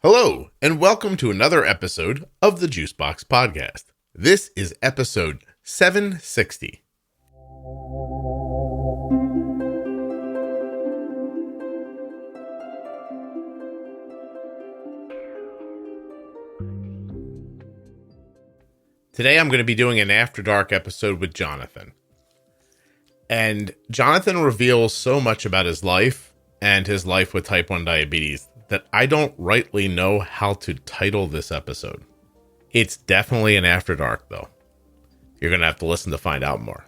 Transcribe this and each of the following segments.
Hello, and welcome to another episode of the Juicebox Podcast. This is episode 760. Today I'm going to be doing an After Dark episode with Jonathan. And Jonathan reveals so much about his life and his life with type 1 diabetes that I don't rightly know how to title this episode. It's definitely an After Dark, though. You're going to have to listen to find out more.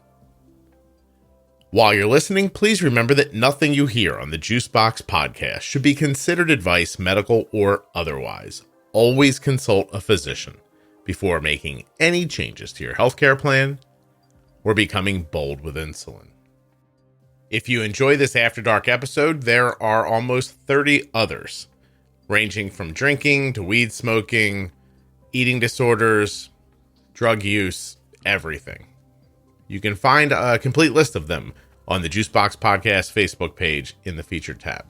While you're listening, please remember that nothing you hear on the Juicebox Podcast should be considered advice, medical or otherwise. Always consult a physician before making any changes to your healthcare plan or becoming bold with insulin. If you enjoy this After Dark episode, there are almost 30 others, ranging from drinking to weed smoking, eating disorders, drug use, everything. You can find a complete list of them on the Juicebox Podcast Facebook page in the Featured tab.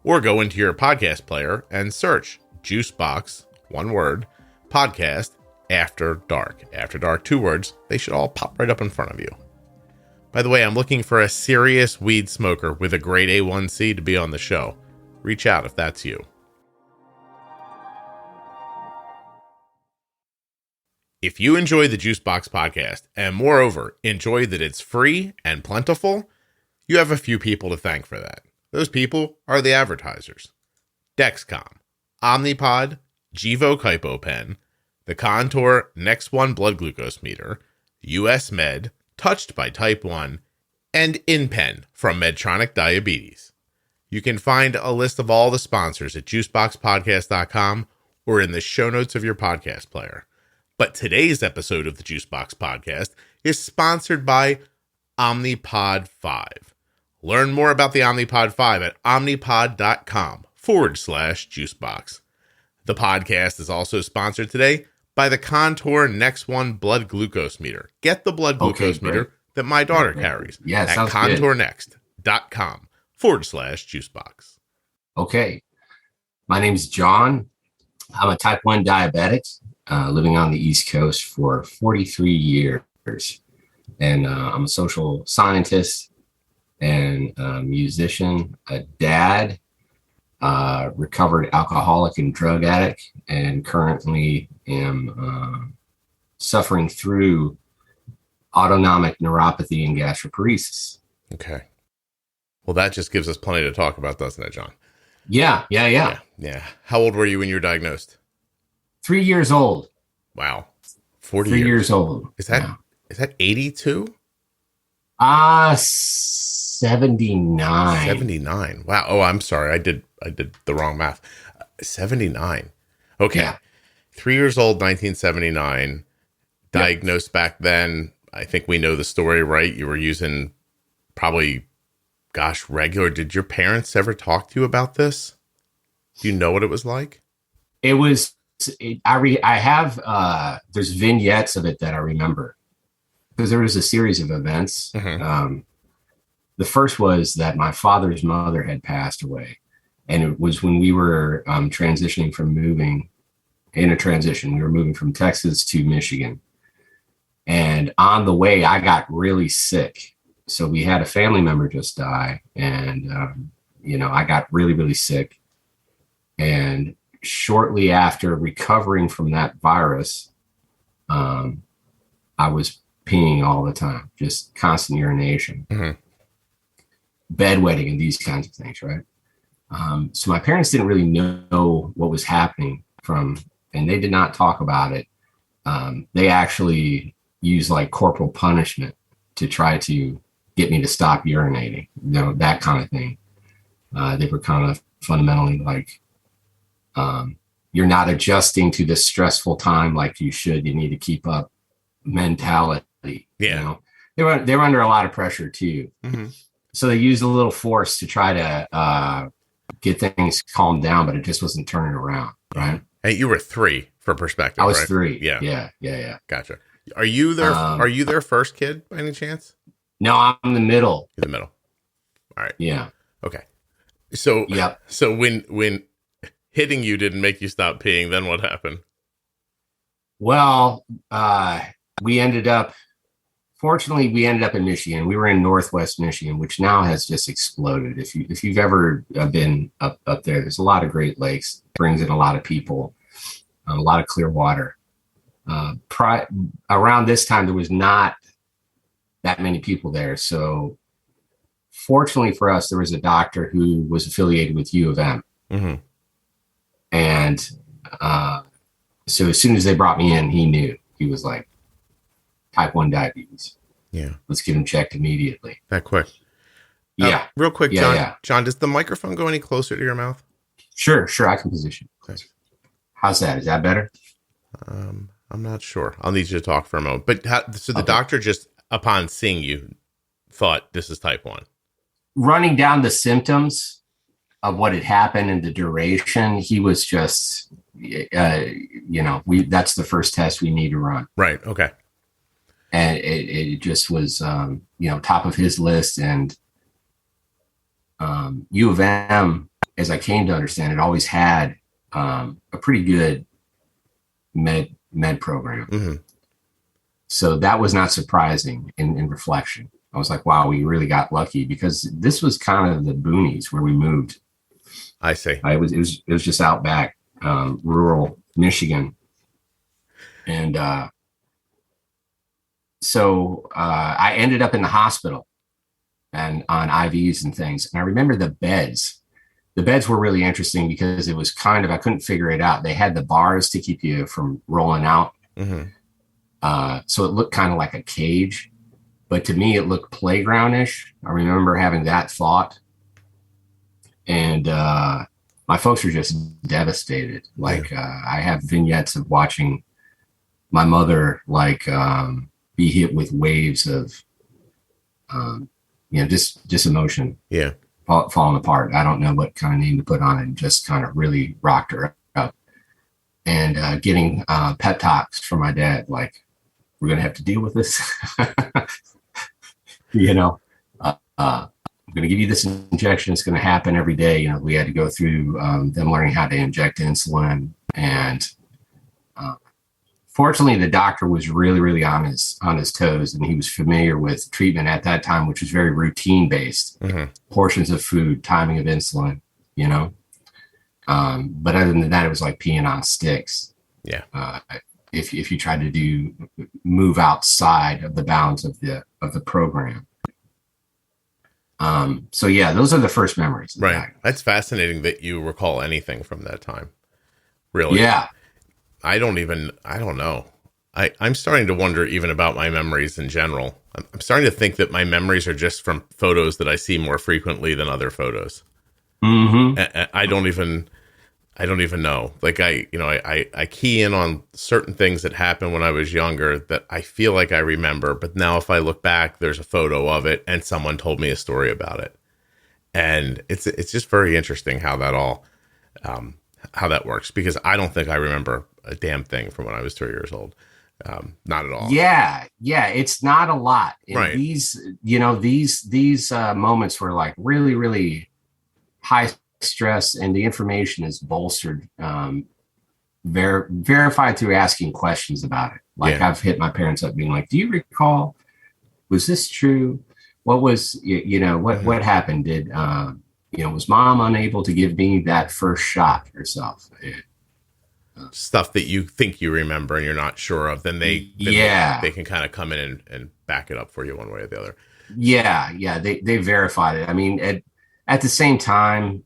Or go into your podcast player and search Juicebox, one word, Podcast, After Dark. After Dark, two words. They should all pop right up in front of you. By the way, I'm looking for a serious weed smoker with a grade A1C to be on the show. Reach out if that's you. If you enjoy the Juicebox Podcast, and moreover, enjoy that it's free and plentiful, you have a few people to thank for that. Those people are the advertisers. Dexcom, Omnipod, Gvoke Glucagon, the Contour Next One blood glucose meter, ONEsmart, Touched by Type 1, and InPen from Medtronic Diabetes. You can find a list of all the sponsors at juiceboxpodcast.com or in the show notes of your podcast player. But today's episode of the Juicebox Podcast is sponsored by Omnipod 5. Learn more about the Omnipod 5 at omnipod.com/juicebox. The podcast is also sponsored today by the Contour Next One blood glucose meter. Get the blood glucose meter that my daughter carries at contournext.com/juicebox. Okay. My name's John. I'm a type 1 diabetic, living on the East Coast for 43 years. And I'm a social scientist and a musician, a dad, recovered alcoholic and drug addict, and currently am suffering through autonomic neuropathy and gastroparesis. Okay. Well, that just gives us plenty to talk about, doesn't it, John? Yeah. How old were you when you were diagnosed? 3 years old. Wow. 40 3 years old. Is that 82? 79. 79. Wow. Oh, I'm sorry. I did the wrong math. 79. Okay. Yeah. 3 years old, 1979. Diagnosed back then. I think we know the story, right? You were using probably, regular. Did your parents ever talk to you about this? Do you know what it was like? It was, I have, there's vignettes of it that I remember because there was a series of events. Mm-hmm. The first was that my father's mother had passed away. And it was when we were transitioning from moving we were moving from Texas to Michigan. And on the way, I got really sick. So we had a family member just die. And, I got really, really sick. And shortly after recovering from that virus, I was peeing all the time, just constant urination, bedwetting, and these kinds of things, right? So my parents didn't really know what was happening and they did not talk about it. They actually used like corporal punishment to try to get me to stop urinating, that kind of thing. They were kind of fundamentally like, you're not adjusting to this stressful time like you should. You need to keep up mentality. Yeah. They were under a lot of pressure too. Mm-hmm. So they used a little force to try to get things calmed down, but it just wasn't turning around, right? Hey, you were 3 for perspective, I was right? 3. Yeah. Gotcha. Are you their first kid by any chance? No, I'm the middle. You're the middle. All right. Yeah. Okay. So, yep. So when hitting you didn't make you stop peeing, then what happened? Well, fortunately, we ended up in Michigan. We were in Northwest Michigan, which now has just exploded. If you've ever been up there, there's a lot of Great Lakes, brings in a lot of people, a lot of clear water. Around this time, there was not that many people there. So fortunately for us, there was a doctor who was affiliated with U of M. Mm-hmm. And so as soon as they brought me in, he knew. He was like, type 1 diabetes. Yeah. Let's get him checked immediately. That quick. Yeah. Real quick, John. Yeah. John, does the microphone go any closer to your mouth? Sure. I can position. Okay. How's that? Is that better? I'm not sure. I'll need you to talk for a moment. But the doctor just, upon seeing you, thought this is type 1. Running down the symptoms of what had happened and the duration, he was just, that's the first test we need to run. Right. Okay. And it just was, top of his list. And U of M, as I came to understand, it always had a pretty good med program. Mm-hmm. So that was not surprising in reflection. I was like, wow, we really got lucky, because this was kind of the boonies where we moved. I see. It was just out back, rural Michigan. And so I ended up in the hospital and on IVs and things. And I remember the beds. The beds were really interesting because it was I couldn't figure it out. They had the bars to keep you from rolling out. Mm-hmm. So it looked kind of like a cage. But to me, it looked playgroundish. I remember having that thought. And my folks were just devastated. I have vignettes of watching my mother be hit with waves of, just emotion. Yeah. Falling apart. I don't know what kind of name to put on it. Just kind of really rocked her up. And getting pep talks from my dad, like, we're going to have to deal with this. I'm going to give you this injection. It's going to happen every day. We had to go through them learning how to inject insulin. And fortunately, the doctor was really, really on his toes, and he was familiar with treatment at that time, which was very routine based. Mm-hmm. Portions of food, timing of insulin, but other than that, it was like peeing on sticks. Yeah. If you tried to move outside of the bounds of the program. So yeah, those are the first memories. Right. That's fascinating that you recall anything from that time. Really? Yeah. I don't know. I'm starting to wonder even about my memories in general. I'm starting to think that my memories are just from photos that I see more frequently than other photos. Mm-hmm. I don't even know. Like I key in on certain things that happened when I was younger that I feel like I remember, but now if I look back, there's a photo of it and someone told me a story about it. And it's just very interesting how that all, how that works, because I don't think I remember a damn thing from when I was 2 years old. Not at all. Yeah. It's not a lot. Right. These moments were like really, really high stress, and the information is bolstered, verified through asking questions about it. I've hit my parents up being like, do you recall, was this true? What was, what happened? Did, was mom unable to give me that first shot herself? Stuff that you think you remember and you're not sure of, then they can kind of come in and back it up for you one way or the other. Yeah. They verified it. I mean, at the same time,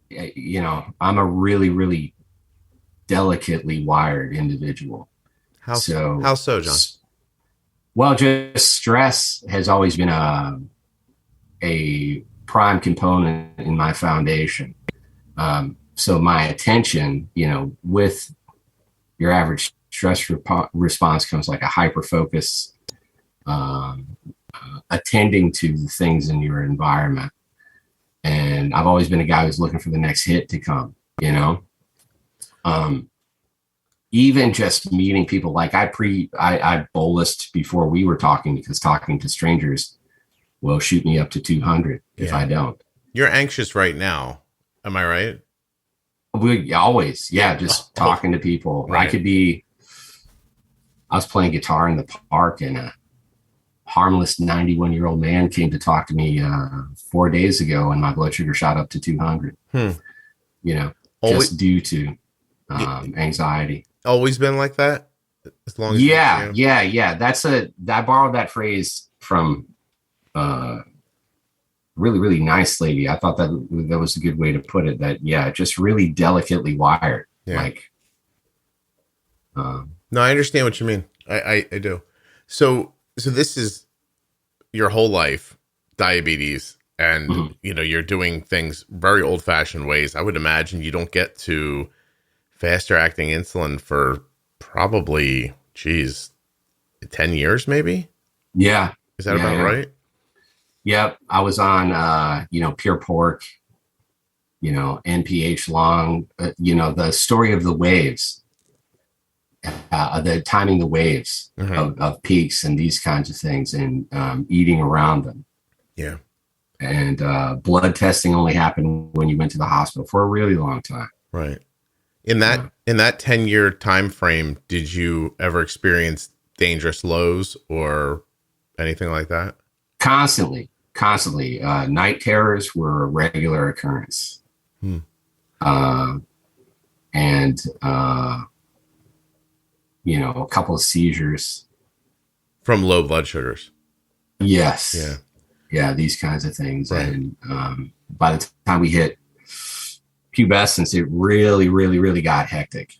I'm a really, really delicately wired individual. How so, John? Well, just stress has always been a prime component in my foundation. So my attention, with your average stress response comes like a hyper focus, attending to the things in your environment. And I've always been a guy who's looking for the next hit to come, even just meeting people, like I bolused before we were talking, because talking to strangers will shoot me up to 200 if I don't. You're anxious right now. Am I right? We always, just talking to people. Right. I was playing guitar in the park, and a harmless 91-year-old man came to talk to me 4 days ago, and my blood sugar shot up to 200. Just due to anxiety. Always been like that? As long as yeah. I borrowed that phrase from really, really nice lady. I thought that was a good way to put it. That, just really delicately wired. Yeah. No, I understand what you mean. I do. So this is your whole life, diabetes, and you're doing things very old fashioned ways. I would imagine you don't get to faster acting insulin for probably, 10 years, maybe? Yeah. Is that about right? Yep. I was on, pure pork, NPH long, the story of the waves, the timing the waves of peaks and these kinds of things, and eating around them. Yeah. And blood testing only happened when you went to the hospital for a really long time. Right. In that 10-year time frame, did you ever experience dangerous lows or anything like that? Constantly. Night terrors were a regular occurrence. A couple of seizures. From low blood sugars. Yes. Yeah. Yeah, these kinds of things. Right. And by the time we hit pubescence, it really, really, really got hectic.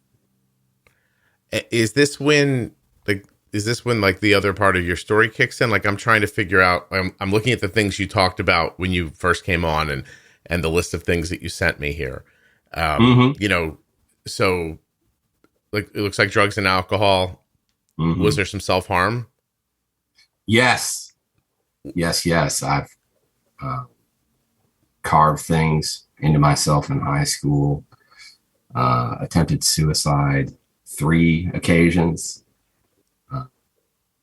Is this when the other part of your story kicks in? Like, I'm trying to figure out, I'm looking at the things you talked about when you first came on and the list of things that you sent me here. So like, it looks like drugs and alcohol. Was there some self-harm? Yes. I've carved things into myself in high school, attempted suicide 3 occasions.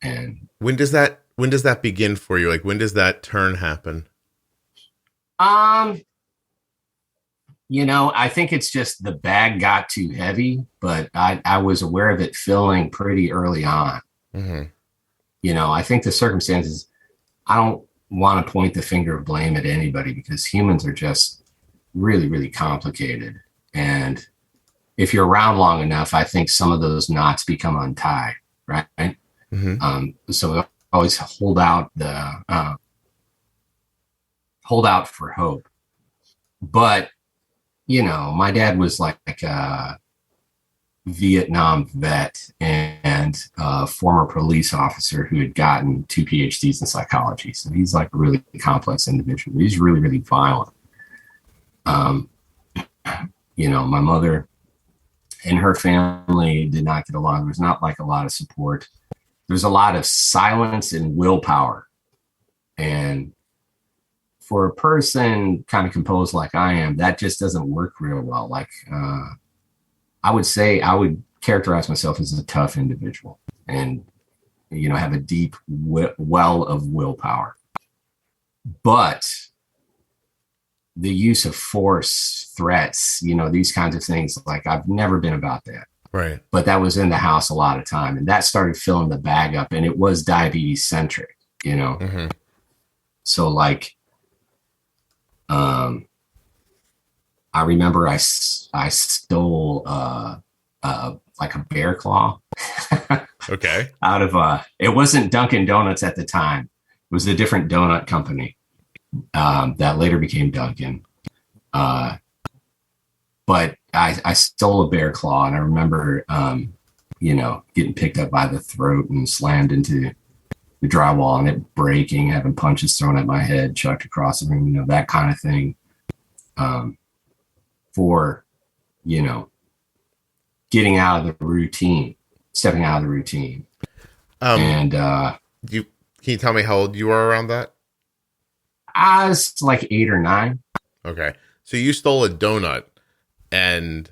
And when does that begin for you? Like, when does that turn happen? I think it's just the bag got too heavy, but I was aware of it filling pretty early on. I think the circumstances, I don't want to point the finger of blame at anybody, because humans are just really, really complicated. And if you're around long enough, I think some of those knots become untied, right? So always hold out for hope. But, my dad was like a Vietnam vet and a former police officer who had gotten 2 PhDs in psychology. So he's like a really complex individual. He's really, really violent. My mother and her family did not get along. There was not like a lot of support. There's a lot of silence and willpower. And for a person kind of composed like I am, that just doesn't work real well. Like, I would characterize myself as a tough individual and, have a deep well of willpower. But the use of force, threats, these kinds of things, like, I've never been about that. Right. But that was in the house a lot of time. And that started filling the bag up. And it was diabetes centric, So like, I remember I stole like a bear claw. Okay. Out of it wasn't Dunkin' Donuts at the time. It was a different donut company that later became Dunkin'. But I stole a bear claw, and I remember getting picked up by the throat and slammed into the drywall, and it breaking, having punches thrown at my head, chucked across the room, that kind of thing. For getting out of the routine, stepping out of the routine. And can you tell me how old you were around that? I was like 8 or 9. Okay. So you stole a donut and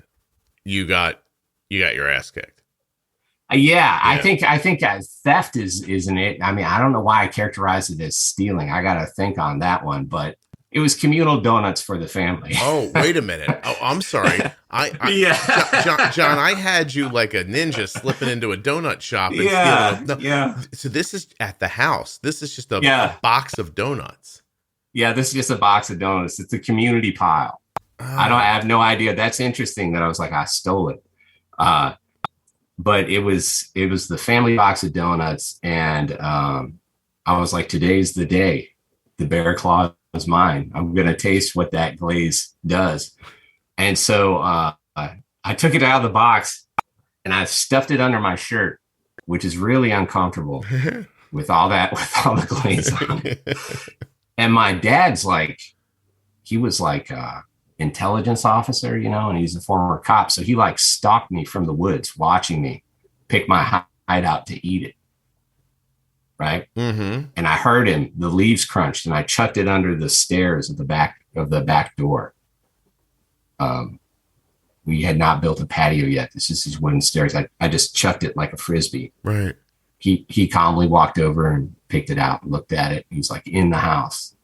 you got your ass kicked. Yeah. I think theft isn't it. I mean, I don't know why I characterize it as stealing. I got to think on that one, but It was communal donuts for the family. Oh, wait a minute. Oh, I'm sorry. John, I had you like a ninja slipping into a donut shop and stealing. Yeah. So this is at the house. This is just a box of donuts. Yeah, this is just a box of donuts. It's a community pile. I have no idea. That's interesting that I was like, I stole it. But it was the family box of donuts. And I was like, today's the day. The bear claw is mine. I'm going to taste what that glaze does. And so I took it out of the box and I stuffed it under my shirt, which is really uncomfortable with all the glaze on it. And my dad's like, he was like intelligence officer, and he's a former cop. So he like stalked me from the woods, watching me pick my hideout to eat it. Right. Mm-hmm. And I heard him, the leaves crunched, and I chucked it under the stairs of the back door. We had not built a patio yet. This is these wooden stairs. I just chucked it like a Frisbee. Right. He calmly walked over and picked it out, looked at it. He's like, in the house.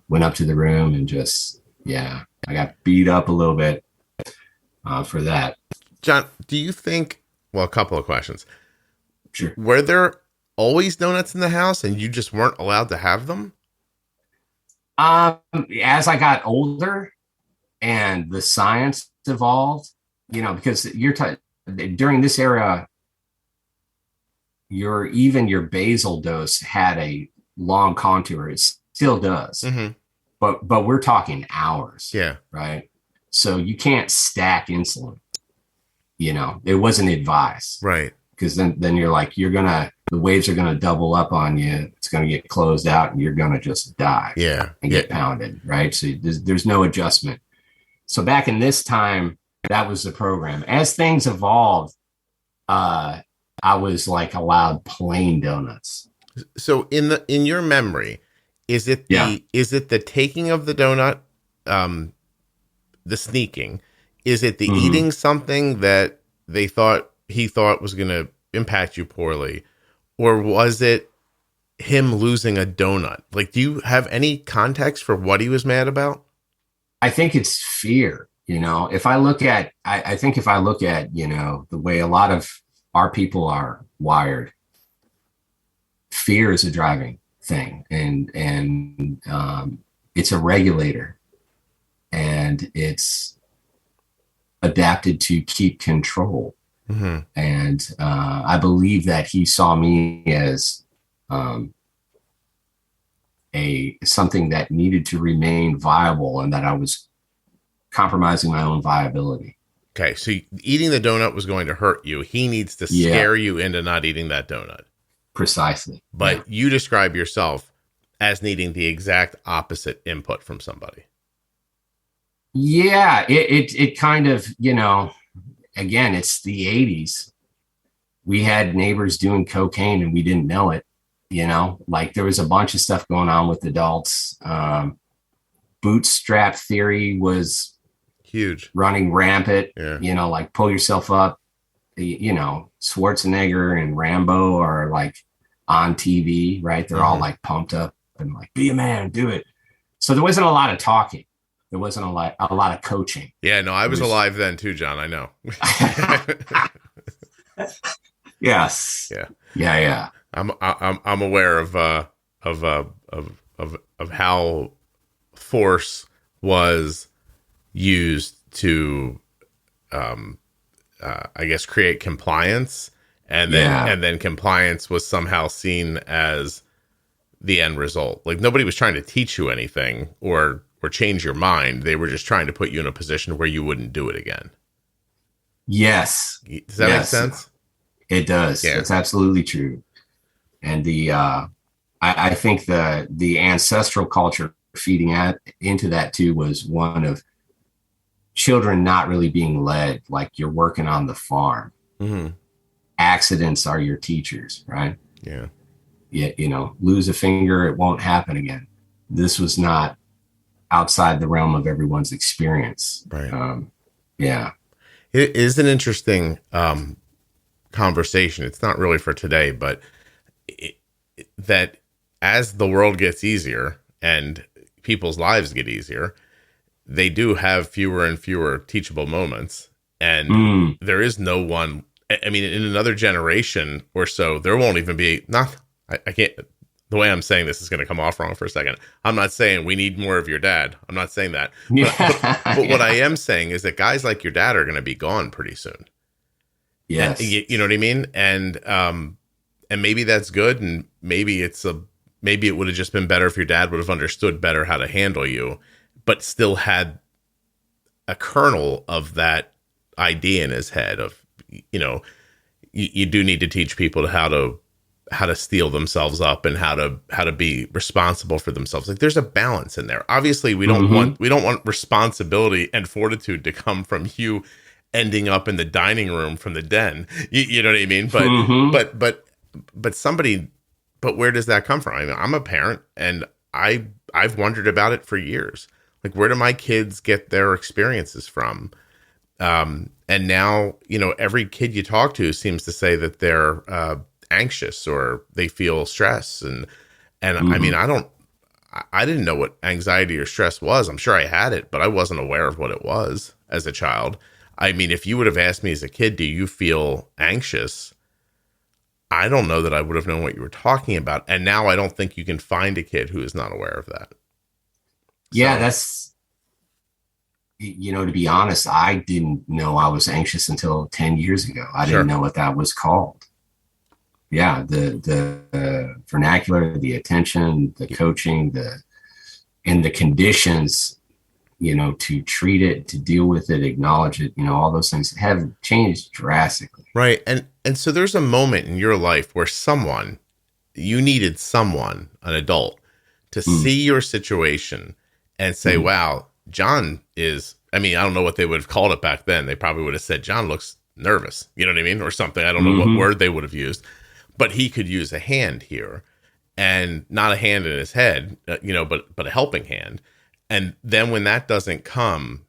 Went up to the room and just, I got beat up a little bit for that. John, do you think, well, a couple of questions. Sure. Were there always donuts in the house and you just weren't allowed to have them? As I got older and the science evolved, because during this era, your basal dose had a long contour. It still does. Mm-hmm. But we're talking hours. Yeah. Right. So you can't stack insulin. It wasn't advised. Right. Because then you're like, the waves are gonna double up on you. It's gonna get closed out and you're gonna just die. Yeah. And get pounded. Right. So there's no adjustment. So back in this time, that was the program. As things evolved, I was like allowed plain donuts. So in your memory, is it the taking of the donut, the sneaking? Is it the eating something that he thought was going to impact you poorly, or was it him losing a donut? Like, do you have any context for what he was mad about? I think it's fear. If I look at, the way a lot of our people are wired, fear is a driving thing, and it's a regulator, and it's adapted to keep control. Mm-hmm. And I believe that he saw me as something that needed to remain viable, and that I was compromising my own viability. Okay, so eating the donut was going to hurt you. He needs to scare you into not eating that donut. Precisely. But you describe yourself as needing the exact opposite input from somebody. Yeah, it kind of, again, it's the 80s. We had neighbors doing cocaine and we didn't know it, like there was a bunch of stuff going on with adults. Bootstrap theory was huge, running rampant. Like pull yourself up. Schwarzenegger and Rambo are like on TV, right? They're all like pumped up and like, be a man, do it. So there wasn't a lot of talking. There wasn't a lot of coaching. Yeah, no, I was alive then too, John. I know. Yes. Yeah. I'm aware of how force was used to, I guess, create compliance, and then compliance was somehow seen as the end result. Like nobody was trying to teach you anything or change your mind. They were just trying to put you in a position where you wouldn't do it again. Yes. Does that make sense? It does. Yeah. It's absolutely true. And I think the ancestral culture feeding into that too was one of children not really being led, like you're working on the farm. Mm-hmm. Accidents are your teachers, right? Yeah. Lose a finger, it won't happen again. This was not outside the realm of everyone's experience. Right. Yeah. It is an interesting conversation. It's not really for today, but that as the world gets easier and people's lives get easier, they do have fewer and fewer teachable moments. And there is no one, I mean, in another generation or so, there won't even be, I can't, the way I'm saying this is going to come off wrong for a second. I'm not saying we need more of your dad. I'm not saying that. But what I am saying is that guys like your dad are going to be gone pretty soon. Yes. And, you know what I mean? And maybe that's good. And maybe maybe it would have just been better if your dad would have understood better how to handle you, but still had a kernel of that idea in his head of, you know, you do need to teach people how to steel themselves up and how to be responsible for themselves. Like there's a balance in there. Obviously we don't want responsibility and fortitude to come from you ending up in the dining room from the den. You know what I mean? But where does that come from? I mean, I'm a parent and I've wondered about it for years. Like, where do my kids get their experiences from? And now, you know, every kid you talk to seems to say that they're anxious or they feel stress. And I mean, I didn't know what anxiety or stress was. I'm sure I had it, but I wasn't aware of what it was as a child. I mean, if you would have asked me as a kid, do you feel anxious? I don't know that I would have known what you were talking about. And now I don't think you can find a kid who is not aware of that. Yeah, that's, you know, to be honest, I didn't know I was anxious until 10 years ago. I didn't know what that was called. Yeah, the vernacular, the attention, the coaching, and the conditions, you know, to treat it, to deal with it, acknowledge it, you know, all those things have changed drastically. Right. And so there's a moment in your life where you needed someone, an adult, to see your situation and say, wow, John is, I mean, I don't know what they would have called it back then. They probably would have said, John looks nervous, you know what I mean? Or something. I don't know what word they would have used, but he could use a hand here, and not a hand in his head, you know, but a helping hand. And then when that doesn't come,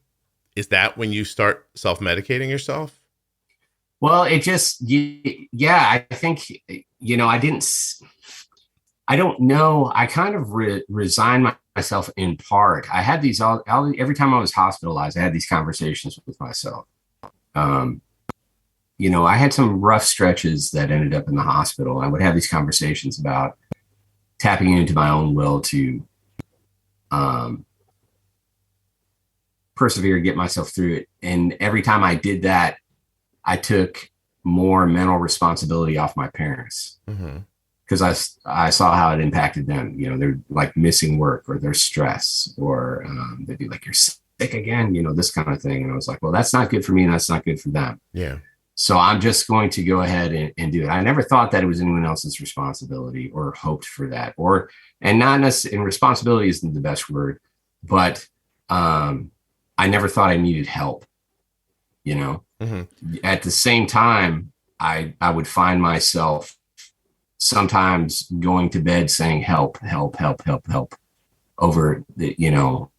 is that when you start self-medicating yourself? Well, it just, yeah, I think, you know, I don't know. I kind of resigned myself in part. I had these every time I was hospitalized, I had these conversations with myself. You know, I had some rough stretches that ended up in the hospital. I would have these conversations about tapping into my own will to persevere, get myself through it. And every time I did that, I took more mental responsibility off my parents. Because I saw how it impacted them. You know, they're like missing work, or they're stressed, or they'd be like, you're sick again, you know, this kind of thing. And I was like, well, that's not good for me, and that's not good for them. Yeah. So I'm just going to go ahead and do it. I never thought that it was anyone else's responsibility, or hoped for that, and not necessarily, and responsibility isn't the best word, but I never thought I needed help, you know. At the same time, I would find myself sometimes going to bed saying help over the, you know,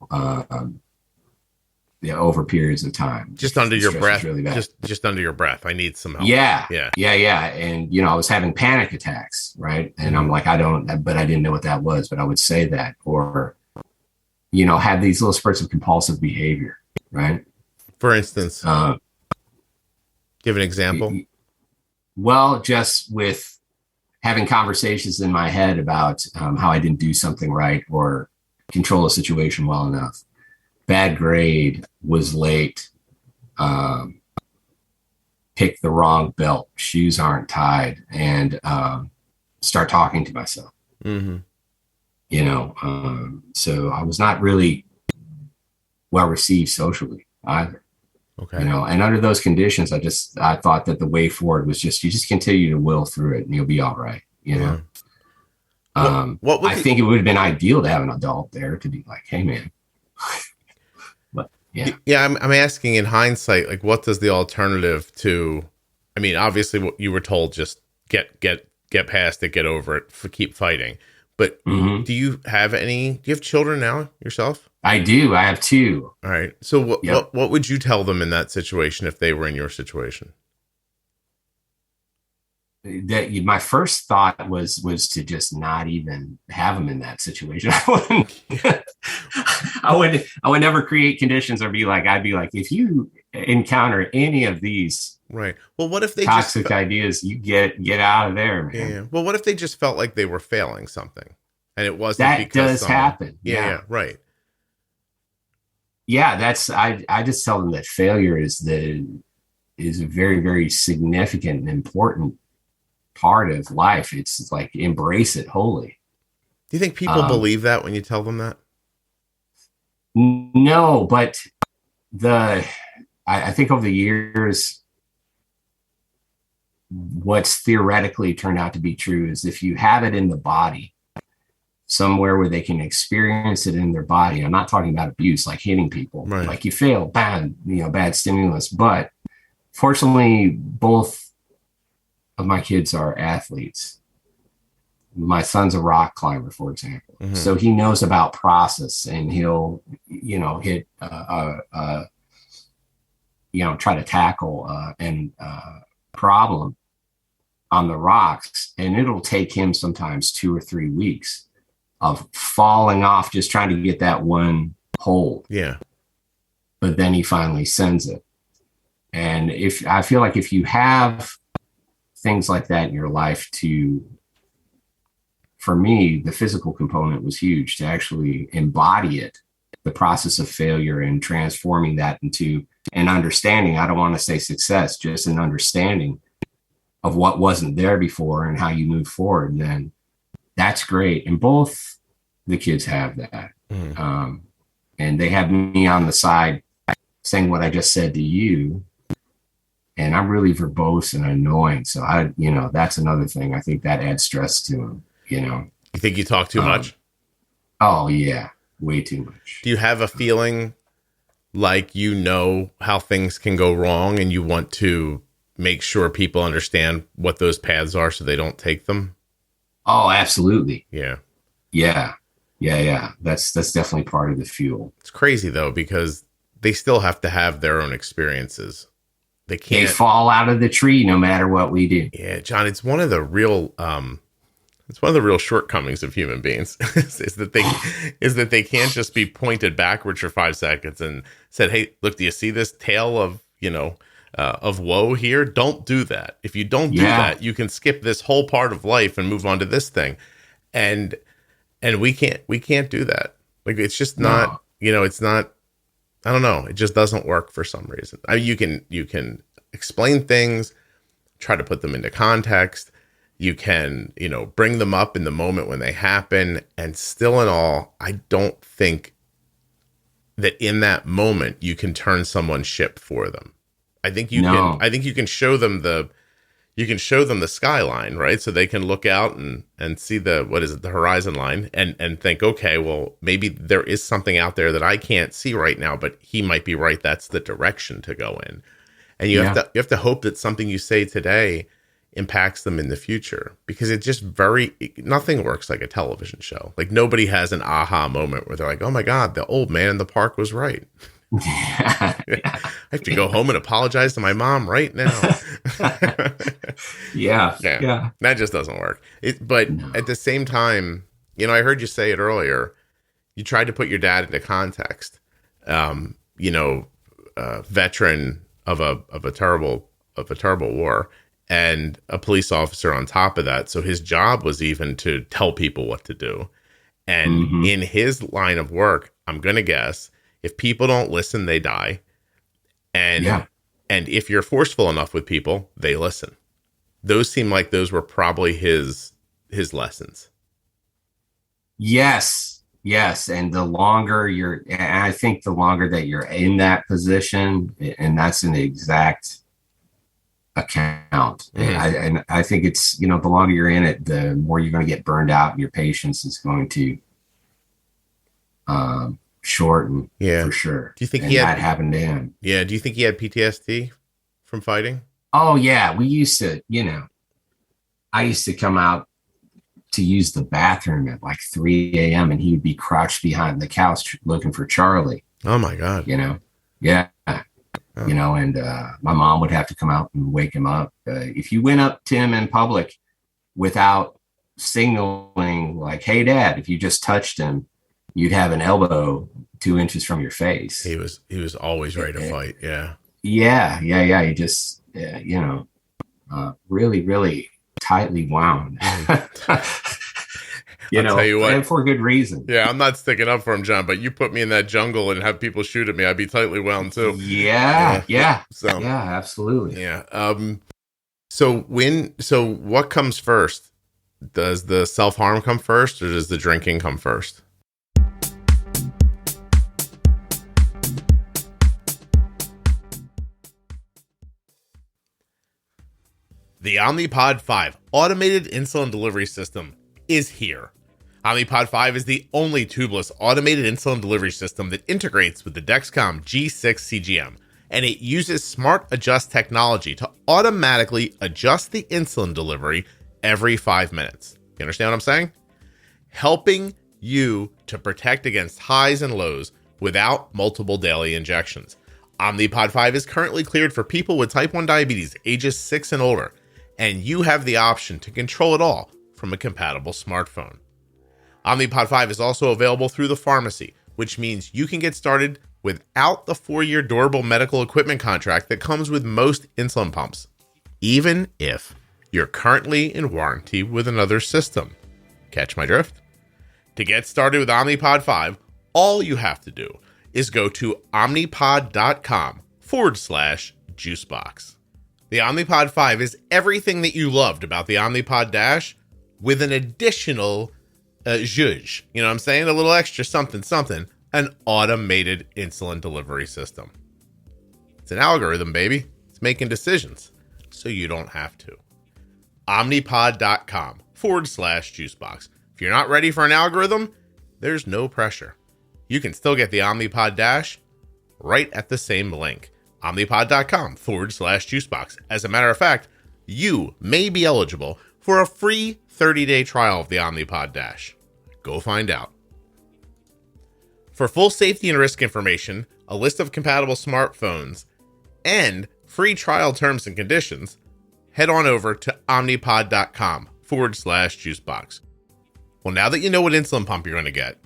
over periods of time. Just under your breath. Really just under your breath. I need some help. Yeah. And, you know, I was having panic attacks. Right. And I'm like, but I didn't know what that was, but I would say that, or, you know, have these little spurts of compulsive behavior. Right. For instance, give an example. Well, just with having conversations in my head about how I didn't do something right or control a situation well enough. Bad grade, was late, picked the wrong belt, shoes aren't tied, and start talking to myself. You know, so I was not really well received socially either. Okay. You know, and under those conditions, I thought that the way forward was you just continue to will through it and you'll be all right. You know, I think it would have been ideal to have an adult there to be like, hey man, but yeah. I'm asking in hindsight, like, what does the alternative to, I mean, obviously what you were told, just get past it, get over it, keep fighting. But do you have children now yourself? I do. I have 2. All right. So what would you tell them in that situation if they were in your situation? that my first thought was to just not even have them in that situation. I would never create conditions or I'd be like, if you encounter any of these right. Well, what if they toxic ideas, you get out of there, man. Yeah. Well, what if they just felt like they were failing something and it wasn't that because does happen. Yeah. Right. Yeah. I just tell them that failure is a very, very significant and important part of life. It's like, embrace it wholly. Do you think people believe that when you tell them that? No, but I think over the years, what's theoretically turned out to be true is if you have it in the body, somewhere where they can experience it in their body. I'm not talking about abuse, like hitting people, right. Like you fail, bad stimulus. But fortunately, both of my kids are athletes. My son's a rock climber, for example. Mm-hmm. So he knows about process, and he'll, hit, try to tackle a problem on the rocks. And it'll take him sometimes 2 or 3 weeks of falling off, just trying to get that one hold. Yeah. But then he finally sends it. And I feel like if you have things like that in your life, for me, the physical component was huge to actually embody it, the process of failure, and transforming that into an understanding. I don't want to say success, just an understanding of what wasn't there before and how you move forward. Then that's great. And both the kids have that. Mm. And they have me on the side saying what I just said to you. And I'm really verbose and annoying. So that's another thing. I think that adds stress to them, You think you talk too much? Oh yeah. Way too much. Do you have a feeling like how things can go wrong and you want to make sure people understand what those paths are so they don't take them? Oh, absolutely. Yeah. Yeah. That's definitely part of the fuel. It's crazy though, because they still have to have their own experiences. They fall out of the tree no matter what we do. Yeah, John, it's one of the real shortcomings of human beings is that they can't just be pointed backwards for 5 seconds and said, "Hey, look, do you see this tale of woe here? Don't do that. If you don't do that, you can skip this whole part of life and move on to this thing." And we can't do that. Like, it's just not, it's not, I don't know. It just doesn't work for some reason. You can explain things, try to put them into context. You can, bring them up in the moment when they happen. And still in all, I don't think that in that moment you can turn someone's ship for them. I think you can. I think you can show them the skyline, right? So they can look out and see the horizon line and think, okay, well, maybe there is something out there that I can't see right now, but he might be right. That's the direction to go in. And you have to hope that something you say today impacts them in the future, because it just nothing works like a television show. Like, nobody has an aha moment where they're like, oh my God, the old man in the park was right. I have to go home and apologize to my mom right now. Yeah. That just doesn't work. But at the same time, I heard you say it earlier. You tried to put your dad into context. Veteran of a terrible war, and a police officer on top of that. So his job was even to tell people what to do. And in his line of work, I'm going to guess, if people don't listen, they die. And if you're forceful enough with people, they listen. Those seem like those were probably his lessons. Yes. And I think the longer that you're in that position, and that's an exact account. And I think it's, the longer you're in it, the more you're going to get burned out, and your patience is going to shorten, for sure. Do you think that happened to him? Yeah. Do you think he had PTSD from fighting? Oh yeah. We used to, I used to come out to use the bathroom at like 3 a.m. and he would be crouched behind the couch looking for Charlie. Oh my God. Yeah. you know, and my mom would have to come out and wake him up. If you went up to him in public without signaling like, hey, Dad, if you just touched him, you'd have an elbow 2 inches from your face. He was always ready to fight. Yeah. He just, you know, really, really tightly wound. You know, tell you what, and for good reason. Yeah, I'm not sticking up for him, John, but you put me in that jungle and have people shoot at me, I'd be tightly wound too. Yeah. So yeah, absolutely. Yeah. So what comes first? Does the self-harm come first, or does the drinking come first? The Omnipod 5 automated insulin delivery system is here. Omnipod 5 is the only tubeless automated insulin delivery system that integrates with the Dexcom G6 CGM, and it uses Smart Adjust technology to automatically adjust the insulin delivery every 5 minutes. You understand what I'm saying? Helping you to protect against highs and lows without multiple daily injections. Omnipod 5 is currently cleared for people with type 1 diabetes ages 6 and older, and you have the option to control it all from a compatible smartphone. Omnipod 5 is also available through the pharmacy, which means you can get started without the 4-year durable medical equipment contract that comes with most insulin pumps, even if you're currently in warranty with another system. Catch my drift? To get started with Omnipod 5, all you have to do is go to omnipod.com/juicebox. The Omnipod 5 is everything that you loved about the Omnipod DASH with an additional zhuzh. You know what I'm saying? A little extra something, an automated insulin delivery system. It's an algorithm, baby. It's making decisions so you don't have to. Omnipod.com/juicebox. If you're not ready for an algorithm, there's no pressure. You can still get the Omnipod DASH right at the same link. Omnipod.com/juicebox. As a matter of fact, you may be eligible for a free 30-day trial of the Omnipod DASH. Go find out. For full safety and risk information, a list of compatible smartphones, and free trial terms and conditions, head on over to omnipod.com/juicebox. Well, now that you know what insulin pump you're going to get,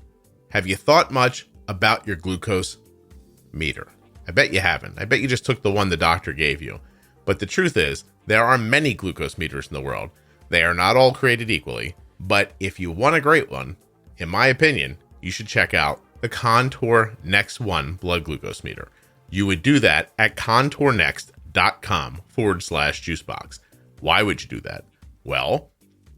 have you thought much about your glucose meter? I bet you haven't. I bet you just took the one the doctor gave you. But the truth is, there are many glucose meters in the world. They are not all created equally. But if you want a great one, in my opinion, you should check out the Contour Next One blood glucose meter. You would do that at contournext.com/juicebox. Why would you do that? Well,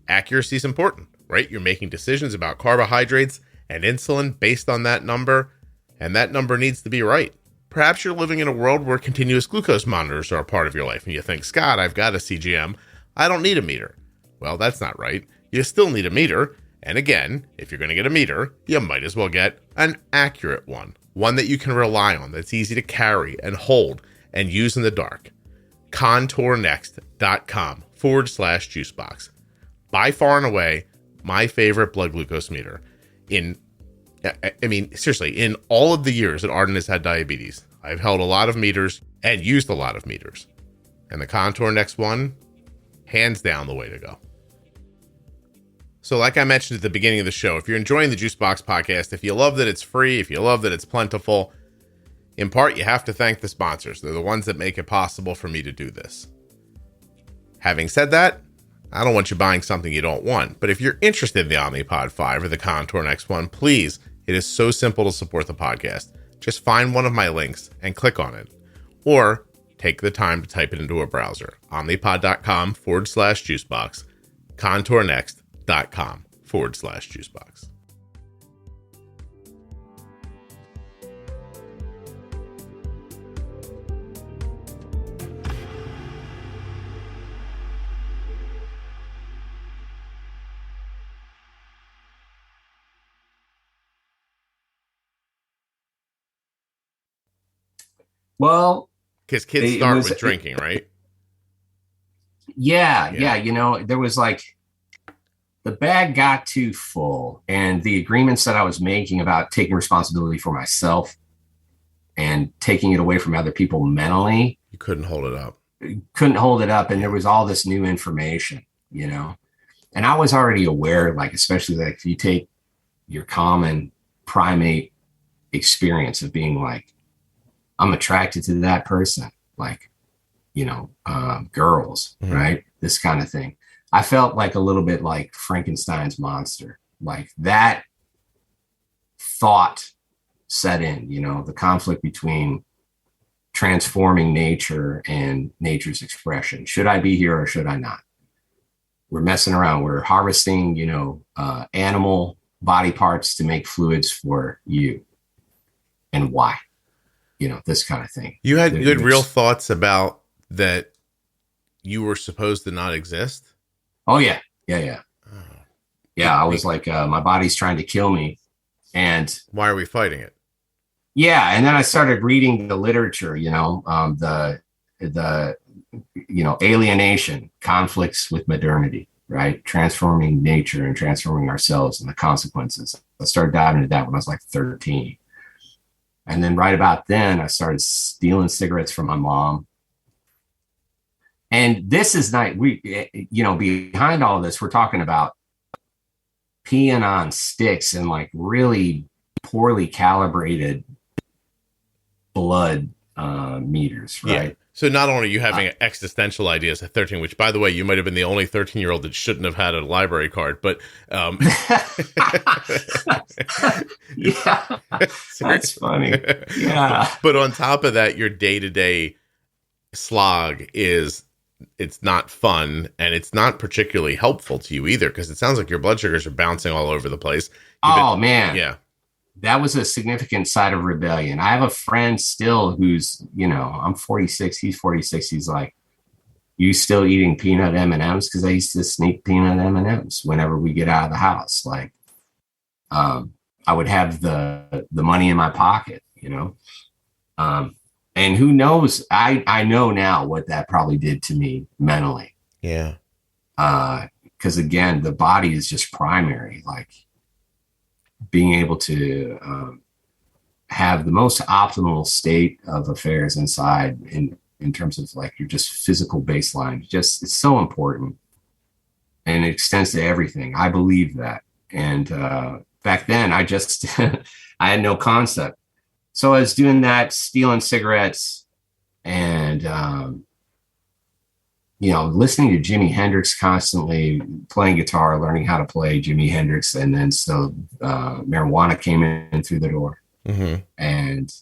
accuracy is important, right? You're making decisions about carbohydrates and insulin based on that number, and that number needs to be right. Perhaps you're living in a world where continuous glucose monitors are a part of your life, and you think, Scott, I've got a CGM. I don't need a meter. Well, that's not right. You still need a meter. And again, if you're going to get a meter, you might as well get an accurate one that you can rely on, that's easy to carry and hold and use in the dark. contournext.com/juicebox. By far and away, my favorite blood glucose meter. Seriously, in all of the years that Arden has had diabetes, I've held a lot of meters and used a lot of meters. And the Contour Next One, hands down the way to go. So like I mentioned at the beginning of the show, if you're enjoying the Juicebox podcast, if you love that it's free, if you love that it's plentiful, in part, you have to thank the sponsors. They're the ones that make it possible for me to do this. Having said that, I don't want you buying something you don't want. But if you're interested in the Omnipod 5 or the Contour Next One, please, it is so simple to support the podcast. Just find one of my links and click on it. Or take the time to type it into a browser. Omnipod.com/juicebox. contournext.com/juicebox. Well, because kids start with drinking, right? Yeah. You know, there was like, the bag got too full, and the agreements that I was making about taking responsibility for myself and taking it away from other people mentally. You couldn't hold it up. And there was all this new information, and I was already aware, like, especially like if you take your common primate experience of being like, I'm attracted to that person, like, girls, mm-hmm. right? This kind of thing. I felt like a little bit like Frankenstein's monster, like that thought set in, the conflict between transforming nature and nature's expression. Should I be here or should I not? We're messing around. We're harvesting, animal body parts to make fluids for you. And why? This kind of thing. You had good real thoughts about that you were supposed to not exist? Oh, yeah. Yeah. Yeah, I was like, my body's trying to kill me. And why are we fighting it? Yeah. And then I started reading the literature, alienation, conflicts with modernity, right? Transforming nature and transforming ourselves and the consequences. I started diving into that when I was like 13. And then right about then, I started stealing cigarettes from my mom. And this is not, behind all of this, we're talking about peeing on sticks and like really poorly calibrated blood meters, right? Yeah. So not only are you having existential ideas at 13, which, by the way, you might have been the only 13-year-old that shouldn't have had a library card, but yeah, that's funny. Yeah. But on top of that, your day-to-day slog it's not fun, and it's not particularly helpful to you either, because it sounds like your blood sugars are bouncing all over the place. Man. Yeah. That was a significant side of rebellion. I have a friend still who's, I'm 46, he's 46. He's like, you still eating peanut M&Ms? Because I used to sneak peanut M&Ms whenever we get out of the house. Like, I would have the money in my pocket, and who knows, I know now what that probably did to me mentally. Yeah. Because again, the body is just primary, like, being able to have the most optimal state of affairs inside in terms of like your just physical baseline, it's so important, and it extends to everything. I believe that. And back then I just, I had no concept. So I was doing that, stealing cigarettes and, listening to Jimi Hendrix constantly, playing guitar, learning how to play Jimi Hendrix. And then so marijuana came in through the door. Mm-hmm. And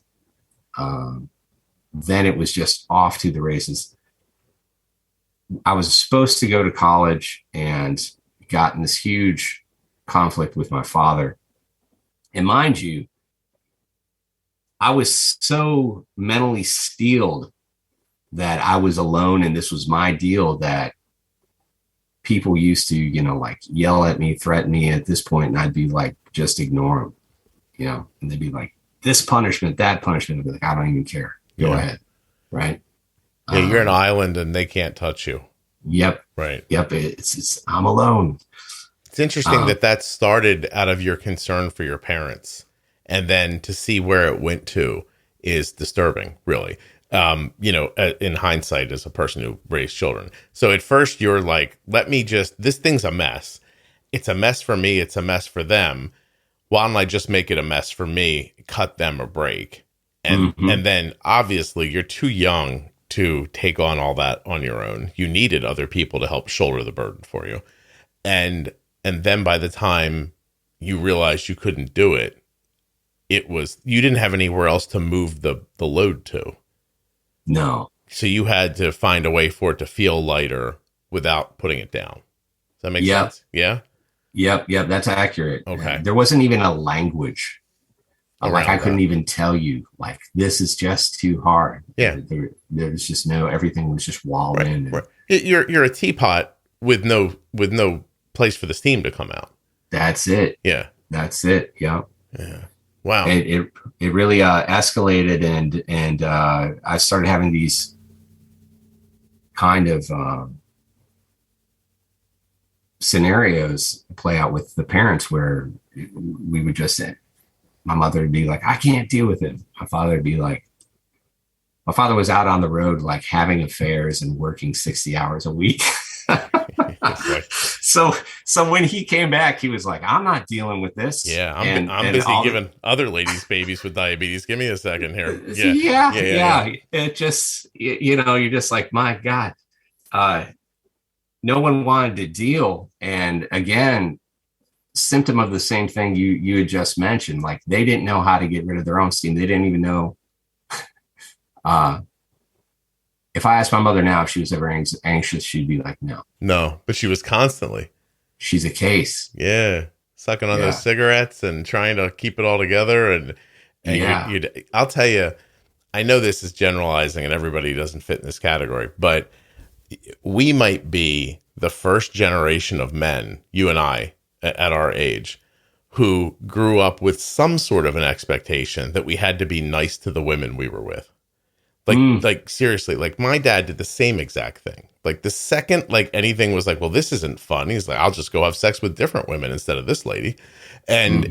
then it was just off to the races. I was supposed to go to college and got in this huge conflict with my father. And mind you, I was so mentally steeled that I was alone and this was my deal, that people used to, like yell at me, threaten me at this point, and I'd be like, just ignore them, and they'd be like, this punishment, that punishment. I'd be like, I don't even care. Go ahead. Right. Yeah. You're an island and they can't touch you. Yep. Right. Yep. It's I'm alone. It's interesting that started out of your concern for your parents, and then to see where it went to is disturbing, really. In hindsight, as a person who raised children. So at first you're like, this thing's a mess. It's a mess for me. It's a mess for them. Why don't I just make it a mess for me, cut them a break? And then obviously you're too young to take on all that on your own. You needed other people to help shoulder the burden for you. And then by the time you realized you couldn't do it, you didn't have anywhere else to move the load to. No. So you had to find a way for it to feel lighter without putting it down. Does that make sense? Yeah. Yep. That's accurate. Okay. There wasn't even a language. I couldn't even tell you, like, this is just too hard. Yeah. There's just everything was just walled in. Right. You're a teapot with no place for the steam to come out. That's it. Yeah. That's it. Yep. Yeah. Wow. It really escalated, and I started having these kind of scenarios play out with the parents where we would just say, my mother would be like, I can't deal with it. My father would be like, my father was out on the road, like having affairs and working 60 hours a week. So when he came back, he was like, I'm not dealing with this. Yeah, I'm busy giving other ladies babies with diabetes. Give me a second here. Yeah. It just, you're just like, my God, no one wanted to deal. And again, symptom of the same thing you had just mentioned, like they didn't know how to get rid of their own steam. They didn't even know. If I asked my mother now if she was ever anxious, she'd be like, no, but she was constantly. She's a case. Yeah. Sucking on those cigarettes and trying to keep it all together. And I'll tell you, I know this is generalizing and everybody doesn't fit in this category, but we might be the first generation of men, you and I, at our age, who grew up with some sort of an expectation that we had to be nice to the women we were with. Like seriously, like my dad did the same exact thing. Like the second, like anything was like, well, this isn't fun. He's like, I'll just go have sex with different women instead of this lady. And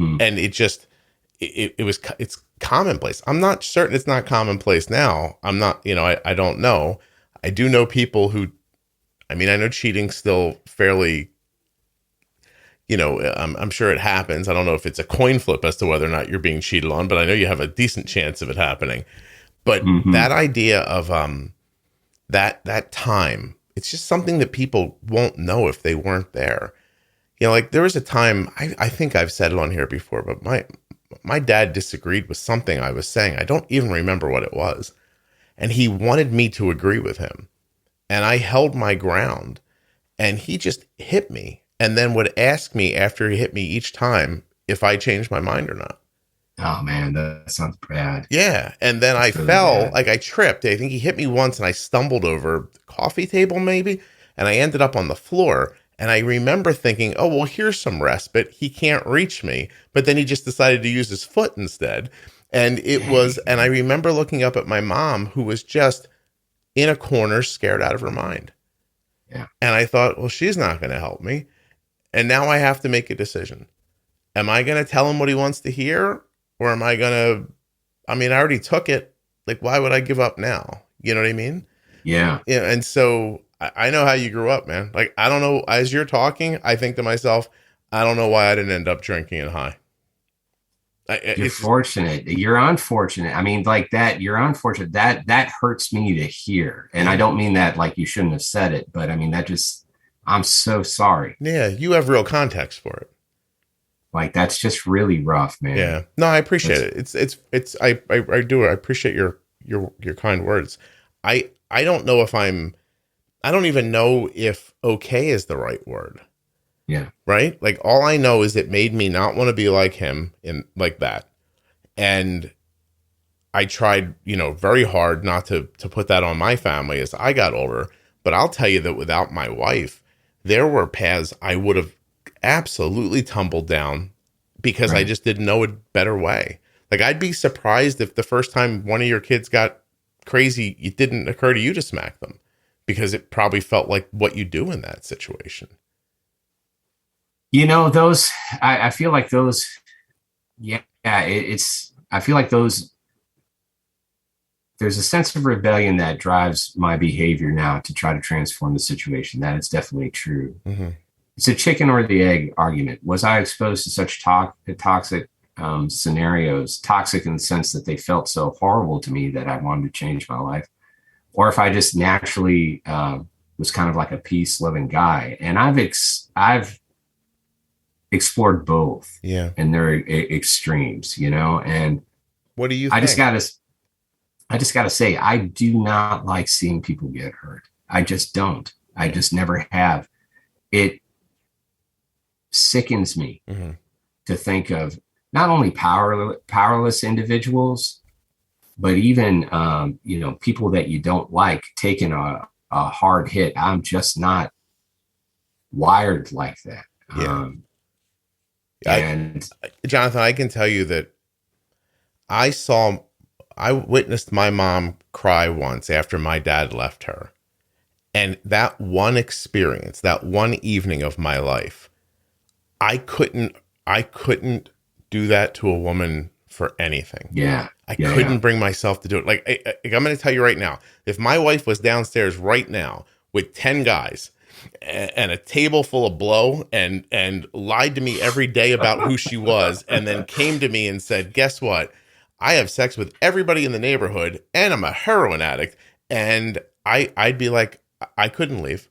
it's commonplace. I'm not certain it's not commonplace now. I'm not, I don't know. I do know people who, I know cheating still fairly, I'm sure it happens. I don't know if it's a coin flip as to whether or not you're being cheated on, but I know you have a decent chance of it happening. But that idea of that time, it's just something that people won't know if they weren't there. Like there was a time, I think I've said it on here before, but my dad disagreed with something I was saying. I don't even remember what it was. And he wanted me to agree with him. And I held my ground. And he just hit me. And then would ask me after he hit me each time if I changed my mind or not. Oh man, that sounds bad. Yeah. And then I fell, like I tripped. I think he hit me once and I stumbled over the coffee table maybe. And I ended up on the floor. And I remember thinking, oh, well, here's some respite. He can't reach me. But then he just decided to use his foot instead. And and I remember looking up at my mom, who was just in a corner, scared out of her mind. Yeah. And I thought, well, she's not going to help me. And now I have to make a decision. Am I going to tell him what he wants to hear? Or am I going to, I already took it. Like, why would I give up now? You know what I mean? Yeah. And so I know how you grew up, man. Like, I don't know, as you're talking, I think to myself, I don't know why I didn't end up drinking and high. You're fortunate. You're unfortunate. You're unfortunate. That hurts me to hear. And I don't mean that like you shouldn't have said it, but I'm so sorry. Yeah. You have real context for it. Like, that's just really rough, man. Yeah. No, I appreciate it. I do. I appreciate your kind words. I don't know if I don't even know if okay is the right word. Yeah. Right. Like, all I know is it made me not want to be like him in like that. And I tried, very hard not to put that on my family as I got older. But I'll tell you that without my wife, there were paths I would have absolutely tumbled down because I just didn't know a better way. Like, I'd be surprised if the first time one of your kids got crazy, it didn't occur to you to smack them, because it probably felt like what you do in that situation. Those, I feel like those, I feel like those, there's a sense of rebellion that drives my behavior now to try to transform the situation. That is definitely true. Mm-hmm. It's a chicken or the egg argument. Was I exposed to such toxic scenarios, toxic in the sense that they felt so horrible to me that I wanted to change my life? Or if I just naturally was kind of like a peace-loving guy. And I've explored both. Yeah. And they're extremes, and what do you think? I just gotta say, I do not like seeing people get hurt. I just don't. I just never have. It sickens me to think of not only powerless individuals, but even, people that you don't like taking a hard hit. I'm just not wired like that. Yeah. Jonathan, I can tell you that I witnessed my mom cry once after my dad left her. And that one experience, that one evening of my life, I couldn't do that to a woman for anything. Yeah. I couldn't bring myself to do it. Like, I'm going to tell you right now, if my wife was downstairs right now with 10 guys and a table full of blow and lied to me every day about who she was, and then came to me and said, guess what? I have sex with everybody in the neighborhood and I'm a heroin addict. And I'd be like, I couldn't leave.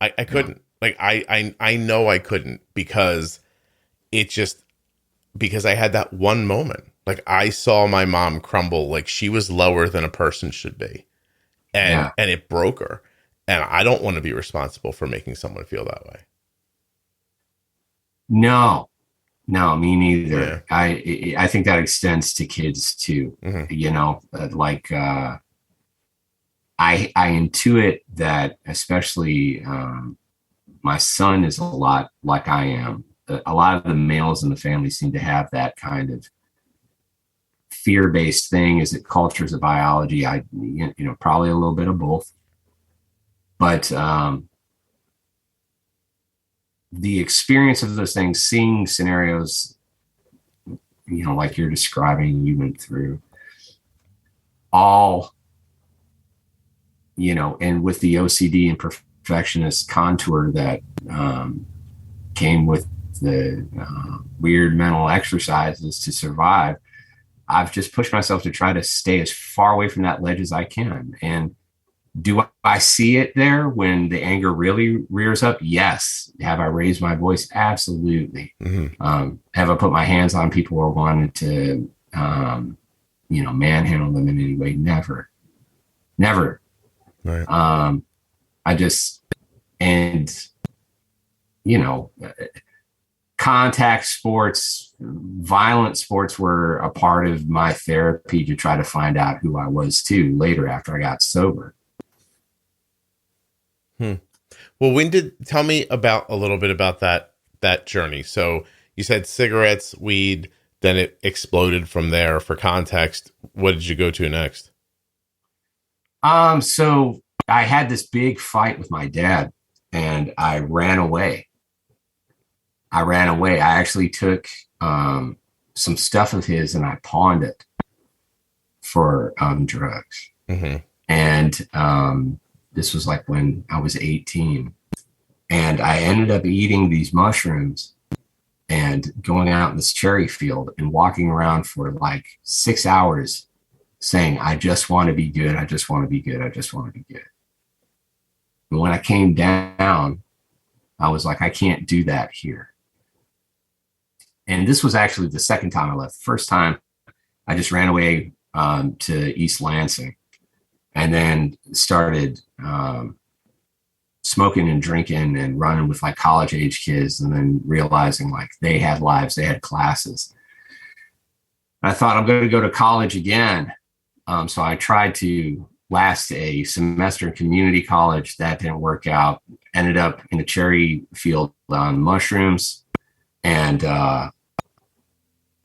I couldn't. Like, I know I couldn't because because I had that one moment. Like, I saw my mom crumble. Like, she was lower than a person should be. And it broke her. And I don't want to be responsible for making someone feel that way. No, me neither. Yeah. I think that extends to kids too. Mm-hmm. You know, I intuit that, especially my son is a lot like I am. A lot of the males in the family seem to have that kind of fear-based thing. Is it culture? Is it biology? Probably a little bit of both. But the experience of those things, seeing scenarios, like you're describing, you went through, all, and with the OCD and perfectionist contour that came with the weird mental exercises to survive, I've just pushed myself to try to stay as far away from that ledge as I can. And do I see it there when the anger really rears up? Yes. Have I raised my voice? Absolutely. Mm-hmm. Have I put my hands on people or wanted to, manhandle them in any way? Never. Right. Contact sports, violent sports were a part of my therapy to try to find out who I was too later after I got sober. Well, tell me a little bit about that journey. So you said cigarettes, weed, then it exploded from there. For context, what did you go to next? So I had this big fight with my dad and I ran away. I actually took some stuff of his and I pawned it for drugs. Mm-hmm. And this was like when I was 18. And I ended up eating these mushrooms and going out in this cherry field and walking around for like 6 hours saying, I just want to be good. I just want to be good. I just want to be good. And when I came down, I was like, I can't do that here. And this was actually the second time I left. The first time I just ran away to East Lansing and then started smoking and drinking and running with like college age kids, and then realizing like they had lives, they had classes. I thought I'm going to go to college again. So I tried to last a semester in community college. That didn't work out. Ended up in a cherry field on mushrooms, and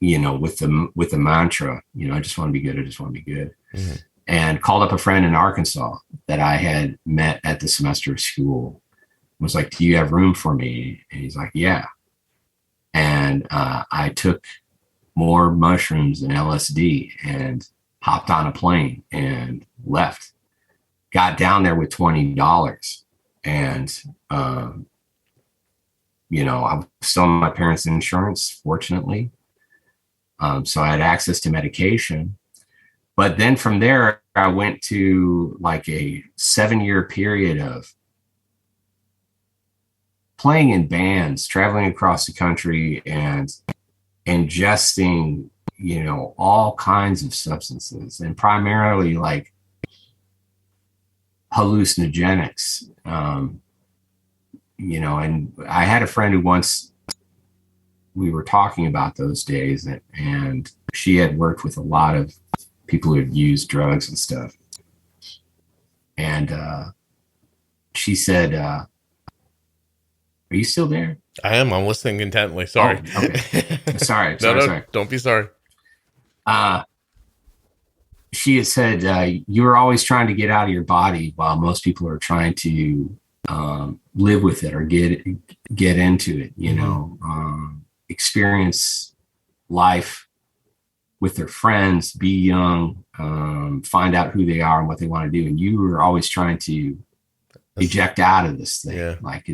with the mantra, I just want to be good. I just want to be good. Mm-hmm. And called up a friend in Arkansas that I had met at the semester of school. Was like, do you have room for me? And he's like, yeah. And I took more mushrooms and LSD and hopped on a plane and left. Got down there with $20. And, I was still on my parents' insurance, fortunately. So I had access to medication. But then from there, I went to like a 7-year period of playing in bands, traveling across the country and ingesting, all kinds of substances, and primarily like hallucinogenics. And I had a friend who once we were talking about those days, and she had worked with a lot of people who had used drugs and stuff. And she said, are you still there? I am. I'm listening intently. Sorry. Oh, okay. Sorry. Don't be sorry. She had said, you were always trying to get out of your body while most people are trying to live with it or get into it, experience life with their friends, be young, find out who they are and what they want to do. And you were always trying to eject out of this thing. Yeah. Like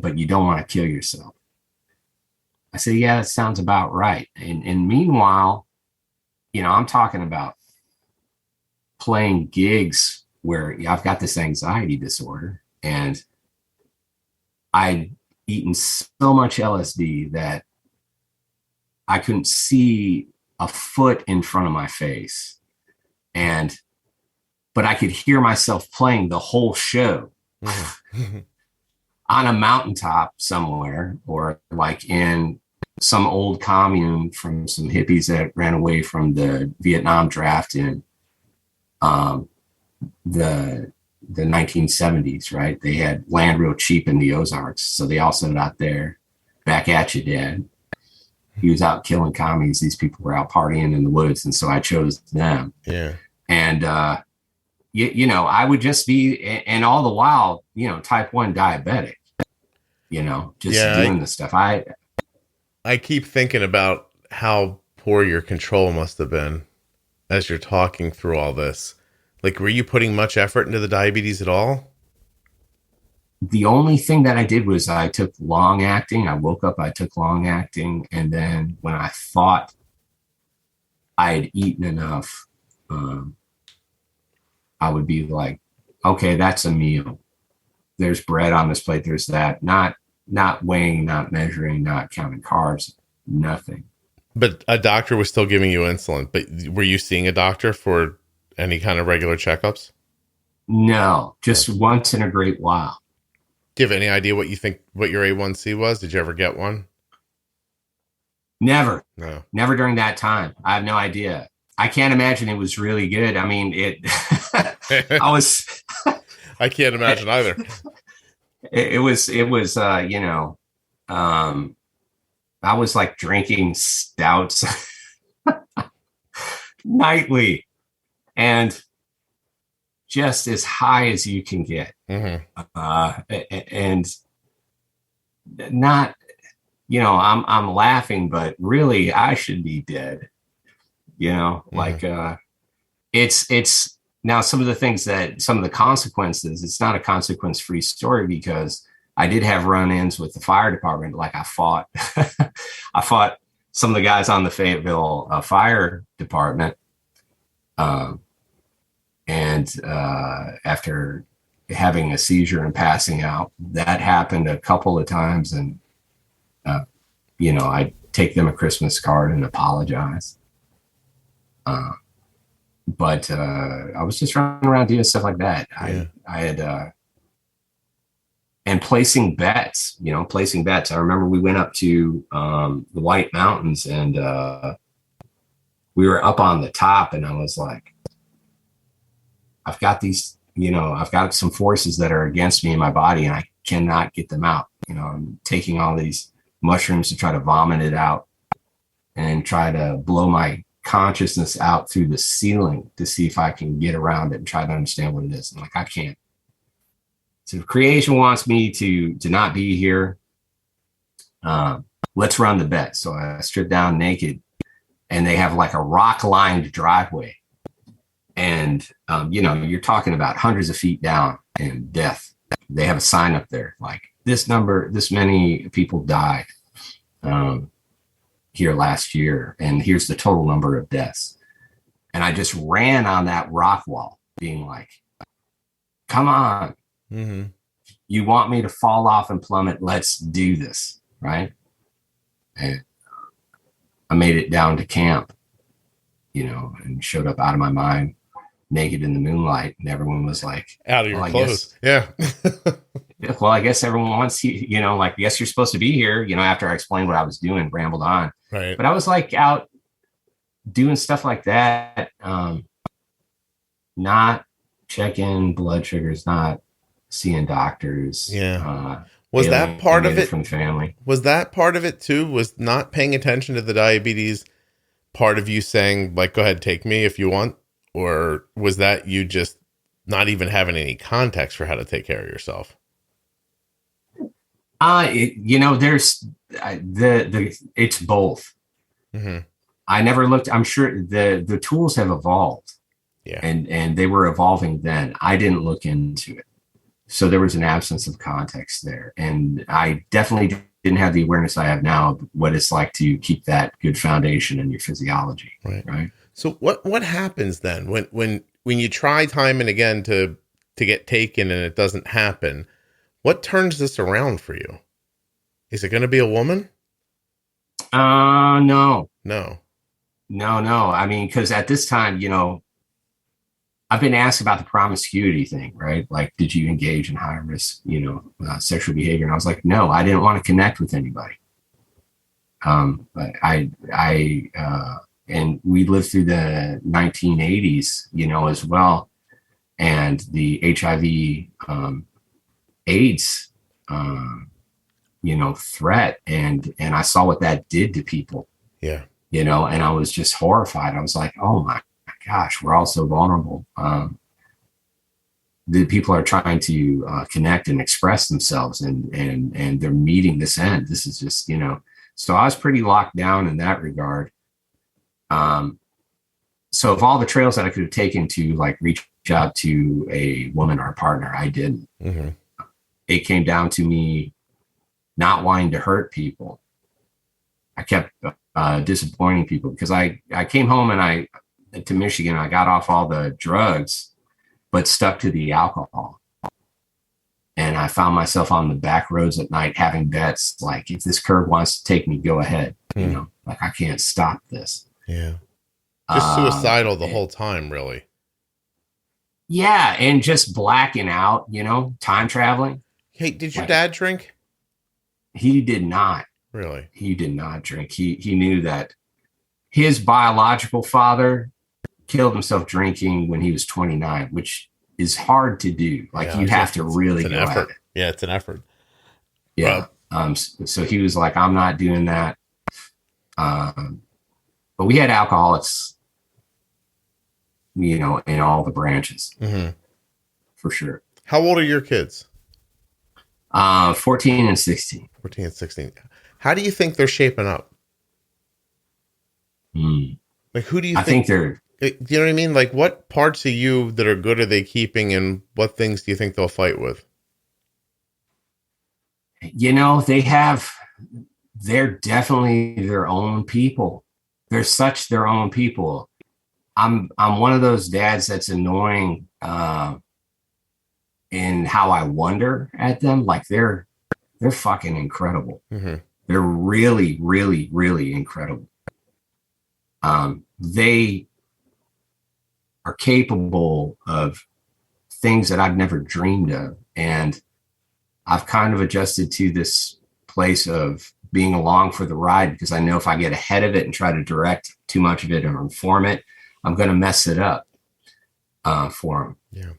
but you don't want to kill yourself. I said, yeah, that sounds about right. And meanwhile, I'm talking about playing gigs where I've got this anxiety disorder, and I'd eaten so much LSD that I couldn't see a foot in front of my face. But I could hear myself playing the whole show on a mountaintop somewhere, or like in some old commune from some hippies that ran away from the Vietnam draft in the 1970s, right? They had land real cheap in the Ozarks. So they all set it out there. Back at you, Dad. He was out killing commies. These people were out partying in the woods. And so I chose them. Yeah. And, I would just be, and all the while, type 1 diabetic, doing this stuff. I keep thinking about how poor your control must have been as you're talking through all this. Like, were you putting much effort into the diabetes at all? The only thing that I did was I took long acting. I woke up, I took long acting. And then when I thought I had eaten enough, I would be like, okay, that's a meal. There's bread on this plate. There's that. Not weighing, not measuring, not counting carbs, nothing. But a doctor was still giving you insulin. But were you seeing a doctor for any kind of regular checkups? No, just once in a great while. Do you have any idea what your A1C was? Did you ever get one? Never. No. Never during that time. I have no idea. I can't imagine it was really good. I mean, I can't imagine either. It was, I was like drinking stouts nightly and just as high as you can get. And not, I'm laughing, but really I should be dead, it's now some of the consequences, it's not a consequence-free story because I did have run-ins with the fire department. Like I fought some of the guys on the Fayetteville fire department. And after having a seizure and passing out, that happened a couple of times. And, I take them a Christmas card and apologize. But I was just running around doing stuff like that. Yeah. I had, and placing bets. I remember we went up to the White Mountains and we were up on the top and I was like, I've got these, I've got some forces that are against me in my body and I cannot get them out. I'm taking all these mushrooms to try to vomit it out and try to blow my consciousness out through the ceiling to see if I can get around it and try to understand what it is. I'm like, I can't. So creation wants me to not be here. Let's run the bet. So I stripped down naked and they have like a rock lined driveway. And, you're talking about hundreds of feet down and death. They have a sign up there like this many people died here last year. And here's the total number of deaths. And I just ran on that rock wall being like, come on. Mm-hmm. You want me to fall off and plummet? Let's do this. Right. And I made it down to camp, and showed up out of my mind, naked in the moonlight. And everyone was like, out of your clothes. Yeah. Well, I guess everyone wants you, yes, you're supposed to be here, after I explained what I was doing, rambled on. Right. But I was like out doing stuff like that. Not checking blood sugars, not seeing doctors. Yeah. Was that part of it from family? Was that part of it too? Was not paying attention to the diabetes part of you saying like, go ahead, take me if you want? Or was that you just not even having any context for how to take care of yourself? There's it's both. Mm-hmm. I never looked. I'm sure the tools have evolved. Yeah. And they were evolving then. I didn't look into it. So there was an absence of context there. And I definitely didn't have the awareness I have now of what it's like to keep that good foundation in your physiology. Right. So what happens then when you try time and again to get taken and it doesn't happen? What turns this around for you? Is it going to be a woman? No. I mean, because at this time, I've been asked about the promiscuity thing, right? Like, did you engage in high risk, sexual behavior? And I was like, no, I didn't want to connect with anybody. But and we lived through the 1980s, as well. And the HIV, AIDS, threat. And I saw what that did to people. Yeah. And I was just horrified. I was like, oh my gosh, we're all so vulnerable. The people are trying to connect and express themselves, and they're meeting this end. This is just, so I was pretty locked down in that regard. So of all the trails that I could have taken to like reach out to a woman or a partner, I didn't. Mm-hmm. It came down to me not wanting to hurt people. I kept disappointing people because I came home to Michigan. I got off all the drugs, but stuck to the alcohol. And I found myself on the back roads at night having bets like, if this curve wants to take me, go ahead. Like I can't stop this. Yeah. Just suicidal the whole time, really. Yeah. And just blacking out, time traveling. Hey, did your dad drink? He did not. Really? He did not drink. He knew that his biological father killed himself drinking when he was 29, which is hard to do. Like you have to really go at it. Yeah, it's an effort. Yeah. So he was like, I'm not doing that. But we had alcoholics, in all the branches. Mm-hmm. For sure. How old are your kids? 14 and 16. 14 and 16. How do you think they're shaping up? Like, who do you think? I think they're... Do you know what I mean? Like, what parts of you that are good are they keeping, and what things do you think they'll fight with? They're definitely their own people. They're such their own people. I'm one of those dads that's annoying in how I wonder at them. Like they're fucking incredible. Mm-hmm. They're really, really, really incredible. They are capable of things that I've never dreamed of. And I've kind of adjusted to this place of being along for the ride, because I know if I get ahead of it and try to direct too much of it or inform it, I'm going to mess it up for them. Yeah.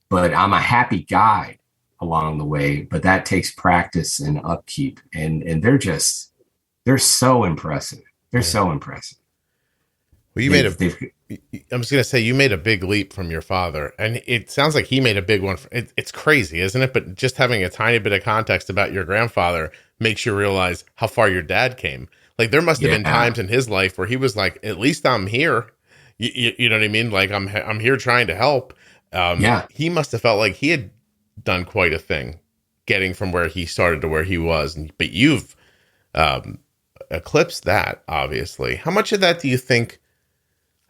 But I'm a happy guide along the way, but that takes practice and upkeep. And they're so impressive. They're so impressive. Well, I'm just going to say you made a big leap from your father, and it sounds like he made a big one. It's crazy, isn't it? But just having a tiny bit of context about your grandfather makes you realize how far your dad came. Like there must have been times in his life where he was like, at least I'm here. You know what I mean? Like I'm here trying to help. He must have felt like he had done quite a thing getting from where he started to where he was. But you've eclipsed that, obviously. How much of that do you think?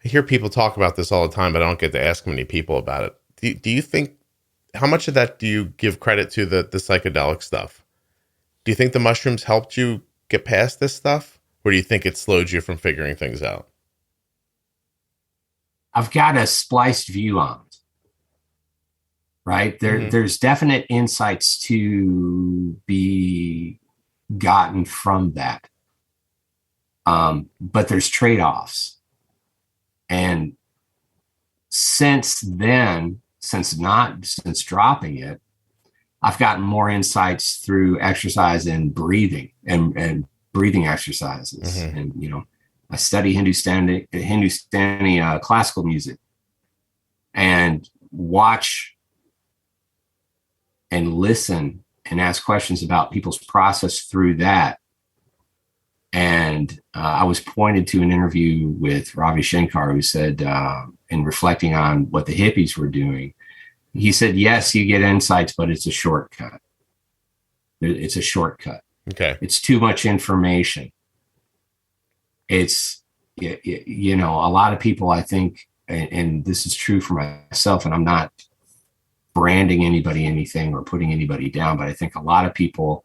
I hear people talk about this all the time, but I don't get to ask many people about it. Do you think, how much of that do you give credit to the psychedelic stuff? Do you think the mushrooms helped you get past this stuff? Or do you think it slowed you from figuring things out? I've got a spliced view on it, right? There's definite insights to be gotten from that. But there's trade-offs. And since then, since dropping it, I've gotten more insights through exercise and breathing and breathing exercises. Mm-hmm. And, I study Hindustani classical music and watch and listen and ask questions about people's process through that. And I was pointed to an interview with Ravi Shankar, who said, in reflecting on what the hippies were doing, he said, yes, you get insights, but it's a shortcut. It's a shortcut. Okay. It's too much information. It's, you know, a lot of people, I think, and this is true for myself, and I'm not branding anybody anything or putting anybody down, but I think a lot of people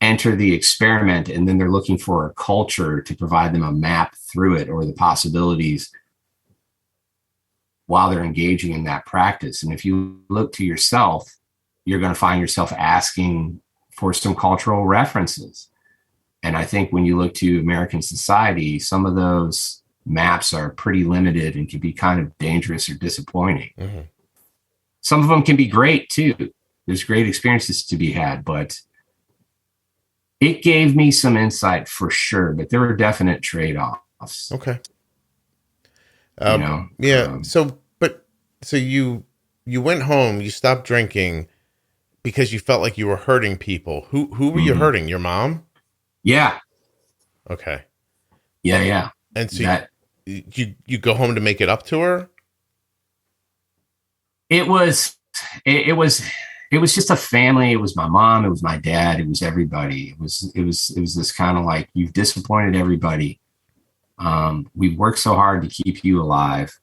enter the experiment and then they're looking for a culture to provide them a map through it or the possibilities while they're engaging in that practice. And if you look to yourself, you're going to find yourself asking for some cultural references. And I think when you look to American society, some of those maps are pretty limited and can be kind of dangerous or disappointing. Mm-hmm. Some of them can be great too. There's great experiences to be had, but it gave me some insight for sure, but there were definite trade-offs. Okay. So you went home, you stopped drinking because you felt like you were hurting people. Who were you hurting? Your mom? Yeah. Okay. Yeah. And so you go home to make it up to her? It was just a family. It was my mom. It was my dad. It was everybody. It was this kind of like, you've disappointed everybody. We've worked so hard to keep you alive.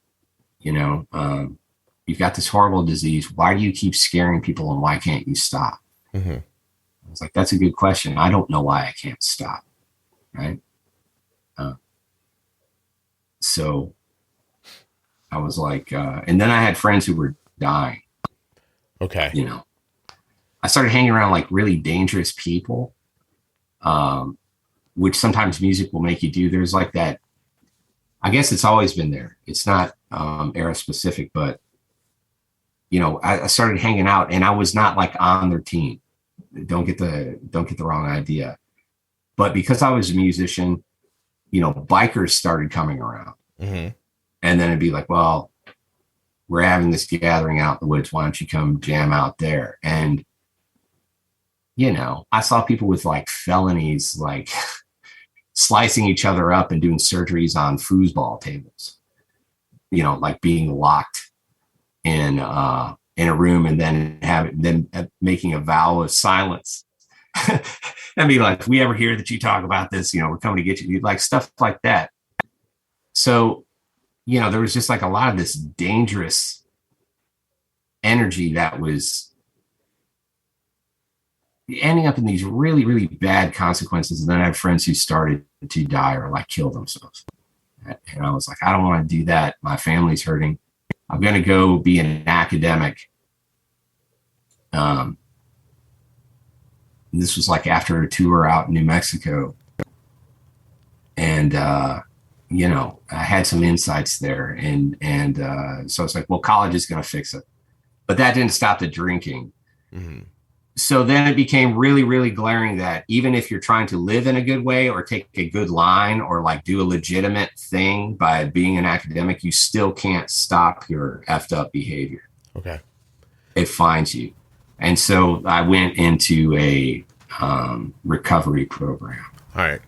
You know, you've got this horrible disease. Why do you keep scaring people and why can't you stop? Mm-hmm. I was like, that's a good question. I don't know why I can't stop. Right. So I was like, and then I had friends who were dying. Okay. You know, I started hanging around like really dangerous people, which sometimes music will make you do. There's like that. I guess it's always been there. It's not era specific, but you know, I started hanging out, and I was not like on their team. Don't get the wrong idea. But because I was a musician, you know, bikers started coming around, mm-hmm. and then it'd be like, well, we're having this gathering out in the woods. Why don't you come jam out there? And, you know, I saw people with like felonies, like slicing each other up and doing surgeries on foosball tables, you know, like being locked in a room and then making a vow of silence. And be like, if we ever hear that you talk about this, you know, we're coming to get you, like stuff like that. So, you know, there was just like a lot of this dangerous energy that was ending up in these really, really bad consequences. And then I had friends who started to die or like kill themselves. And I was like, I don't want to do that. My family's hurting. I'm going to go be an academic. This was like after a tour out in New Mexico. And, you know, I had some insights there. And so it's like, well, college is going to fix it. But that didn't stop the drinking. Mm-hmm. So then it became really, really glaring that even if you're trying to live in a good way or take a good line or like do a legitimate thing by being an academic, you still can't stop your effed up behavior. Okay. It finds you. And so I went into a recovery program. All right.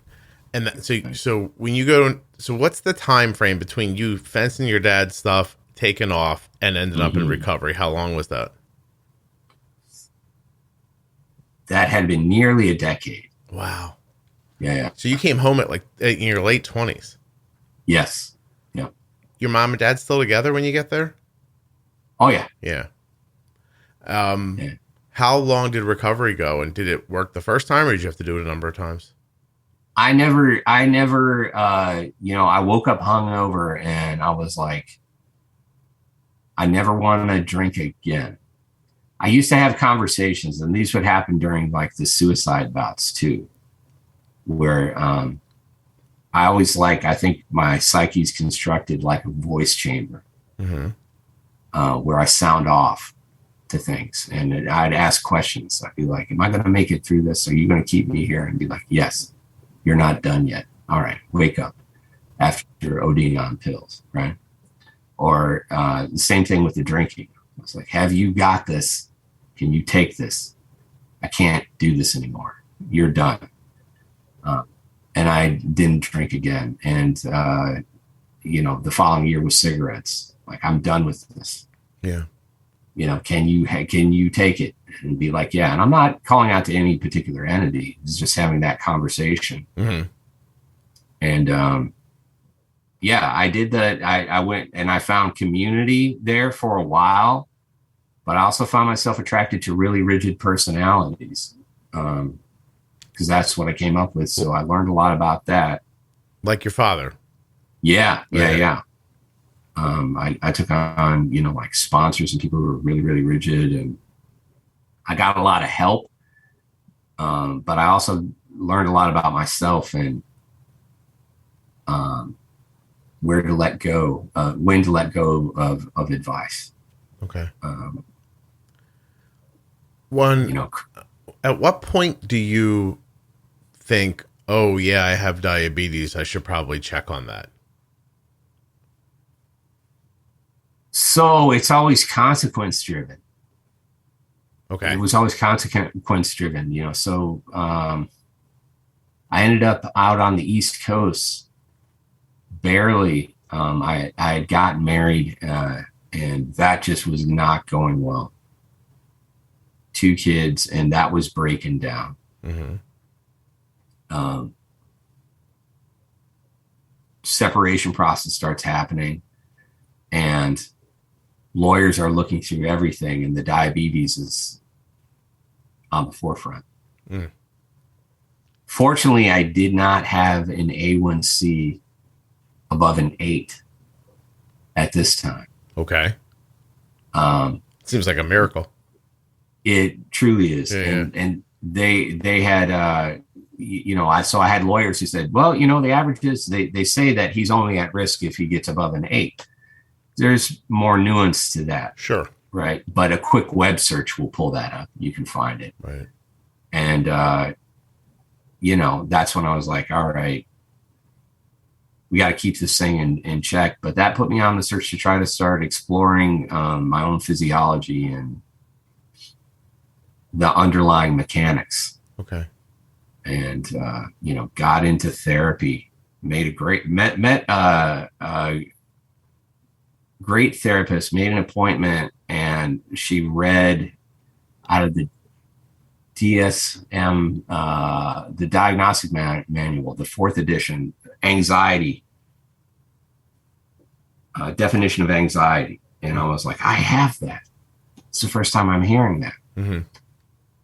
And so when you go, so what's the time frame between you fencing your dad's stuff, taking off, and ended up in recovery? How long was that? That had been nearly a decade. Wow. Yeah. So you came home at like in your late 20s. Yes. Yeah. Your mom and dad still together when you get there? Oh yeah. Yeah. How long did recovery go, and did it work the first time, or did you have to do it a number of times? I never, you know, I woke up hungover and I was like, I never want to drink again. I used to have conversations, and these would happen during like the suicide bouts too, where I always I think my psyche's constructed like a voice chamber, where I sound off to things, and I'd ask questions. I'd be like, am I going to make it through this? Are you going to keep me here? And be like, yes, you're not done yet. All right, wake up after ODing on pills, right? Or the same thing with the drinking. It's like, have you got this? Can you take this? I can't do this anymore. You're done. And and I didn't drink again. And, the following year was cigarettes. Like, I'm done with this. Yeah. Can you take it? And be like, yeah. And I'm not calling out to any particular entity. It's just having that conversation. Mm-hmm. And, I did that. I went and I found community there for a while, but I also found myself attracted to really rigid personalities. Because that's what I came up with. So I learned a lot about that. Like your father. Yeah. I took on, like sponsors and people who were really, really rigid, and I got a lot of help. But I also learned a lot about myself and where to let go, when to let go of advice. Okay. At what point do you think, oh yeah, I have diabetes, I should probably check on that? So it's always consequence driven. Okay. It was always consequence driven, so I ended up out on the East Coast barely. I had gotten married, and that just was not going well. 2 kids, and that was breaking down. Mm-hmm. Separation process starts happening, and lawyers are looking through everything, and the diabetes is on the forefront. Mm. Fortunately, I did not have an A1C above an 8 at this time. Okay. Seems like a miracle. It truly is. Yeah. And they had, so I had lawyers who said, well, the average is, they say that he's only at risk if he gets above an 8. There's more nuance to that. Sure. Right. But a quick web search will pull that up. You can find it. Right. And, that's when I was like, all right, we got to keep this thing in check. But that put me on the search to try to start exploring my own physiology and the underlying mechanics. Okay. And, got into therapy, made a great, great therapist, made an appointment, and she read out of the DSM, the diagnostic manual, the 4th edition, anxiety, definition of anxiety. And I was like, I have that. It's the first time I'm hearing that. Mm-hmm.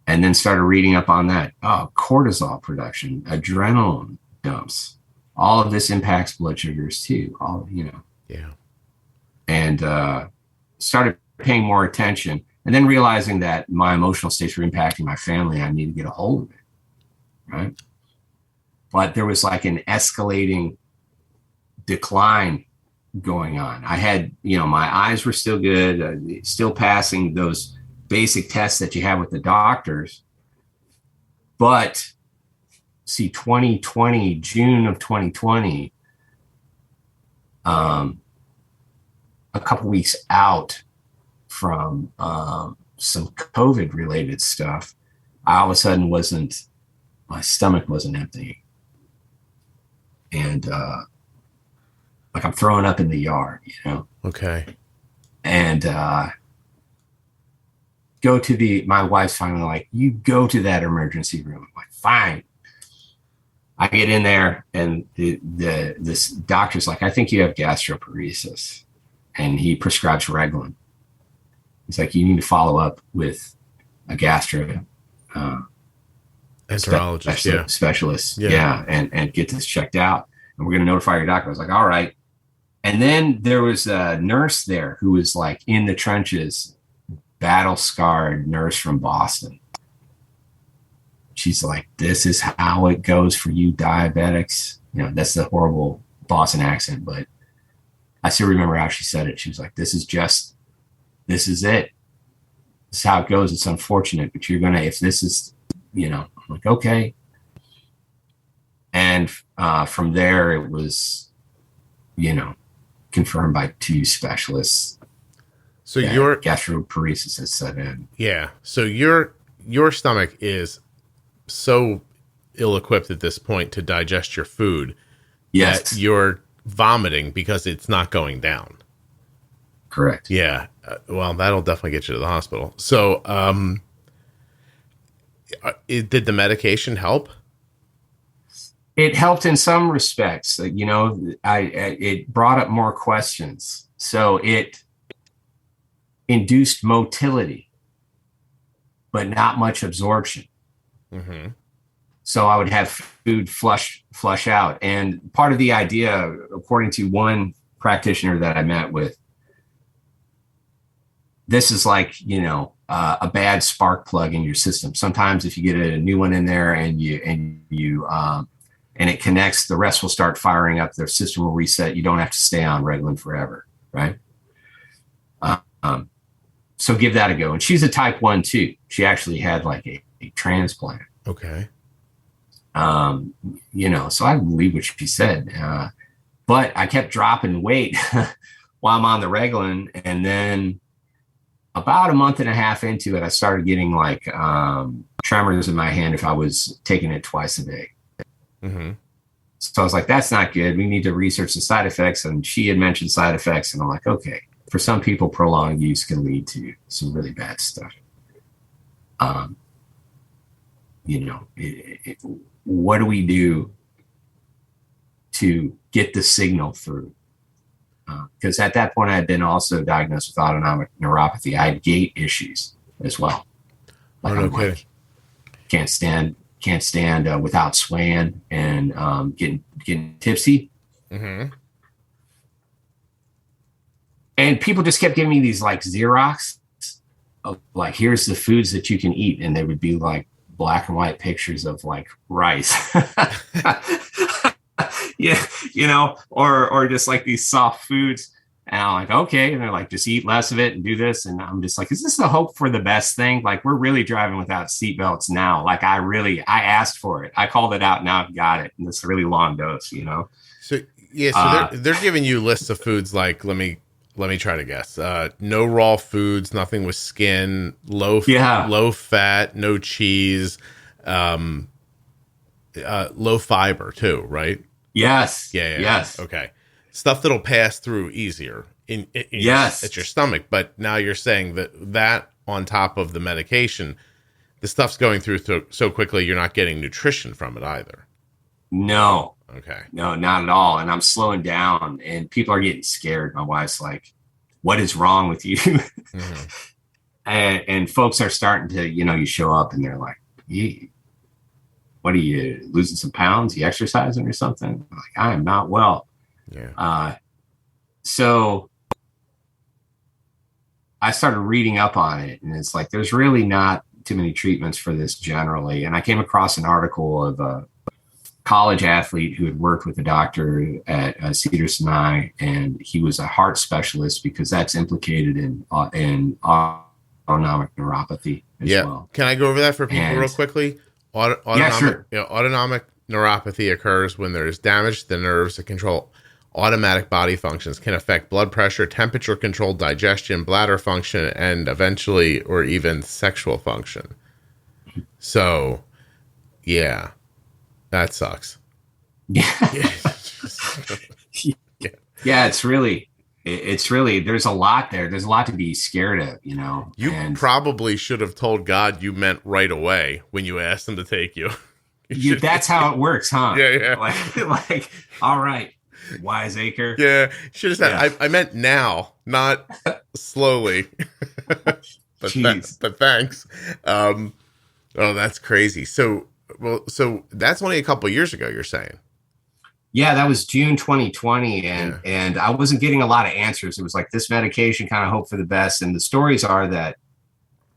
And then started reading up on that. Oh, cortisol production, adrenaline dumps. All of this impacts blood sugars too. Yeah. And started paying more attention, and then realizing that my emotional states were impacting my family. I need to get a hold of it. Right. But there was like an escalating decline going on. I had, my eyes were still good, still passing those basic tests that you have with the doctors. But see, 2020, June of 2020, a couple weeks out from some COVID related stuff, I all of a sudden my stomach wasn't emptying. And like I'm throwing up in the yard, Okay. And my wife's finally like, you go to that emergency room. I'm like, fine. I get in there, and this doctor's like, I think you have gastroparesis, and he prescribes Reglan. He's like, you need to follow up with a gastroenterologist, specialist, and get this checked out, and we're going to notify your doctor. I was like, all right. And then there was a nurse there who was like in the trenches, battle scarred nurse from Boston. She's like, this is how it goes for you diabetics. That's the horrible Boston accent, but I still remember how she said it. She was like, this is it. This is how it goes. It's unfortunate, but if this is, I'm like, okay. And from there, it was, confirmed by 2 specialists. So your gastroparesis has set in. Yeah. So your stomach is so ill-equipped at this point to digest your food. Yes. That you're vomiting because it's not going down. Correct. Yeah. Well, that'll definitely get you to the hospital. So, did the medication help? It helped in some respects. It brought up more questions. So it induced motility, but not much absorption. Mm-hmm. So I would have food flush out. And part of the idea, according to one practitioner that I met with, this is like, a bad spark plug in your system. Sometimes if you get a new one in there and it connects, the rest will start firing up. Their system will reset. You don't have to stay on Reglan forever, right? So give that a go. And she's a type 1 too. She actually had like a transplant. Okay. So I believe what she said. But I kept dropping weight while I'm on the Reglan. And then about a month and a half into it, I started getting like tremors in my hand if I was taking it twice a day. Mm-hmm. So I was like, that's not good. We need to research the side effects. And she had mentioned side effects. And I'm like, okay, for some people, prolonged use can lead to some really bad stuff. What do we do to get the signal through? Because at that point, I had been also diagnosed with autonomic neuropathy. I had gait issues as well. Okay. Can't stand without swaying and getting tipsy. Mm-hmm. And people just kept giving me these like Xerox of like, here's the foods that you can eat. And they would be like black and white pictures of like rice. Yeah, or just like these soft foods. And I'm like, okay. And they're like, just eat less of it and do this. And I'm just like, is this a hope for the best thing? Like, we're really driving without seatbelts now. Like, I asked for it. I called it out. Now I've got it. And it's a really long dose, So, yeah, so they're giving you lists of foods like, let me try to guess. No raw foods, nothing with skin, low fat, no cheese, low fiber too, right? Yes. Yeah. Yes. Okay. Stuff that'll pass through easier at your stomach. But now you're saying that on top of the medication, the stuff's going through so quickly, you're not getting nutrition from it either. No. Okay. No, not at all. And I'm slowing down and people are getting scared. My wife's like, what is wrong with you? Mm-hmm. and folks are starting to, you show up and they're like, what are you losing some pounds? You exercising or something? I'm like, I am not well. Yeah. So I started reading up on it and it's like, there's really not too many treatments for this generally. And I came across an article of a college athlete who had worked with a doctor at Cedars-Sinai, and he was a heart specialist because that's implicated in autonomic neuropathy as well. Can I go over that for people real quickly? Sure. Autonomic neuropathy occurs when there is damage to the nerves that control automatic body functions, can affect blood pressure, temperature control, digestion, bladder function, and eventually or even sexual function. So, yeah, that sucks. Yeah, it's really, there's a lot there. There's a lot to be scared of, You probably should have told God you meant right away when you asked him to take you. That's how it works, huh? Yeah. Like, all right, wiseacre. Yeah, should have said, I meant now, not slowly. but thanks. Oh, that's crazy. So that's only a couple of years ago, you're saying? Yeah, that was June 2020, and I wasn't getting a lot of answers. It was like this medication, kind of hope for the best. And the stories are that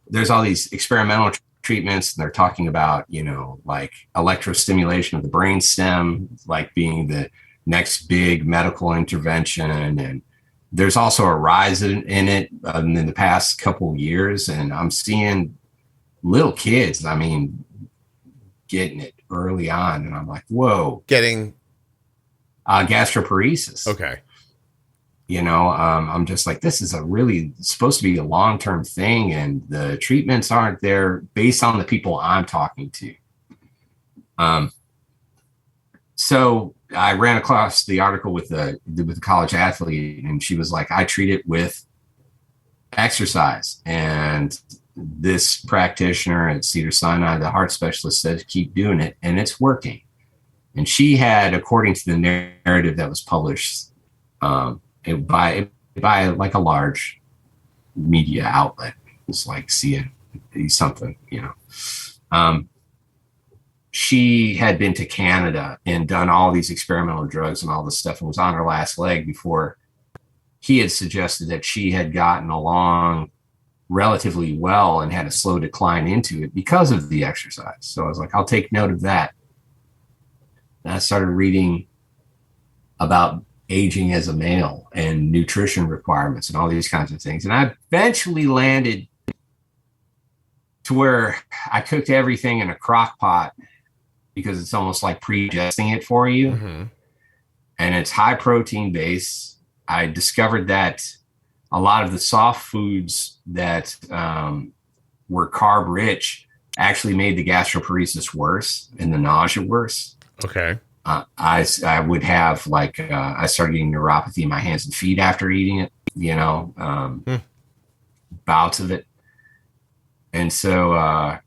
there's all these experimental treatments, and they're talking about, like electrostimulation of the brain stem, like being the next big medical intervention. And there's also a rise in it in the past couple of years, and I'm seeing little kids, getting it early on, and I'm like, whoa. Getting gastroparesis. Okay. I'm just like, this is supposed to be a long-term thing, and the treatments aren't there based on the people I'm talking to. Um, so I ran across the article with the college athlete, and she was like, I treat it with exercise. And this practitioner at Cedars-Sinai, the heart specialist, said, keep doing it, and it's working. And she had, according to the narrative that was published by like a large media outlet, it's like CNN something, she had been to Canada and done all these experimental drugs and all this stuff, and was on her last leg before he had suggested that she had gotten along relatively well and had a slow decline into it because of the exercise. So I was like, I'll take note of that. And I started reading about aging as a male and nutrition requirements and all these kinds of things. And I eventually landed to where I cooked everything in a crock pot, because it's almost like pre-digesting it for you. Mm-hmm. And it's high protein base. I discovered that a lot of the soft foods that were carb rich actually made the gastroparesis worse and the nausea worse. Okay. I would have I started getting neuropathy in my hands and feet after eating it, bouts of it. And so I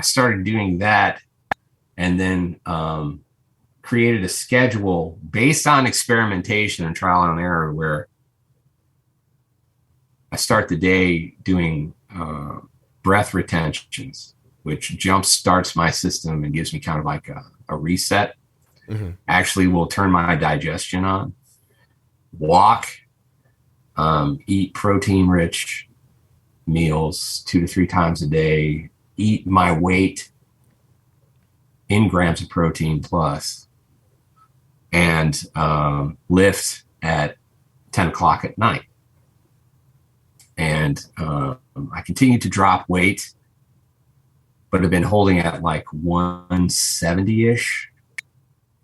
started doing that, and then created a schedule based on experimentation and trial and error, where I start the day doing breath retentions, which jump starts my system and gives me kind of like a reset. Mm-hmm. Actually will turn my digestion on. Walk, eat protein rich meals 2 to 3 times a day, eat my weight in grams of protein plus, and lift at 10 o'clock at night. And I continue to drop weight, but have been holding at like 170-ish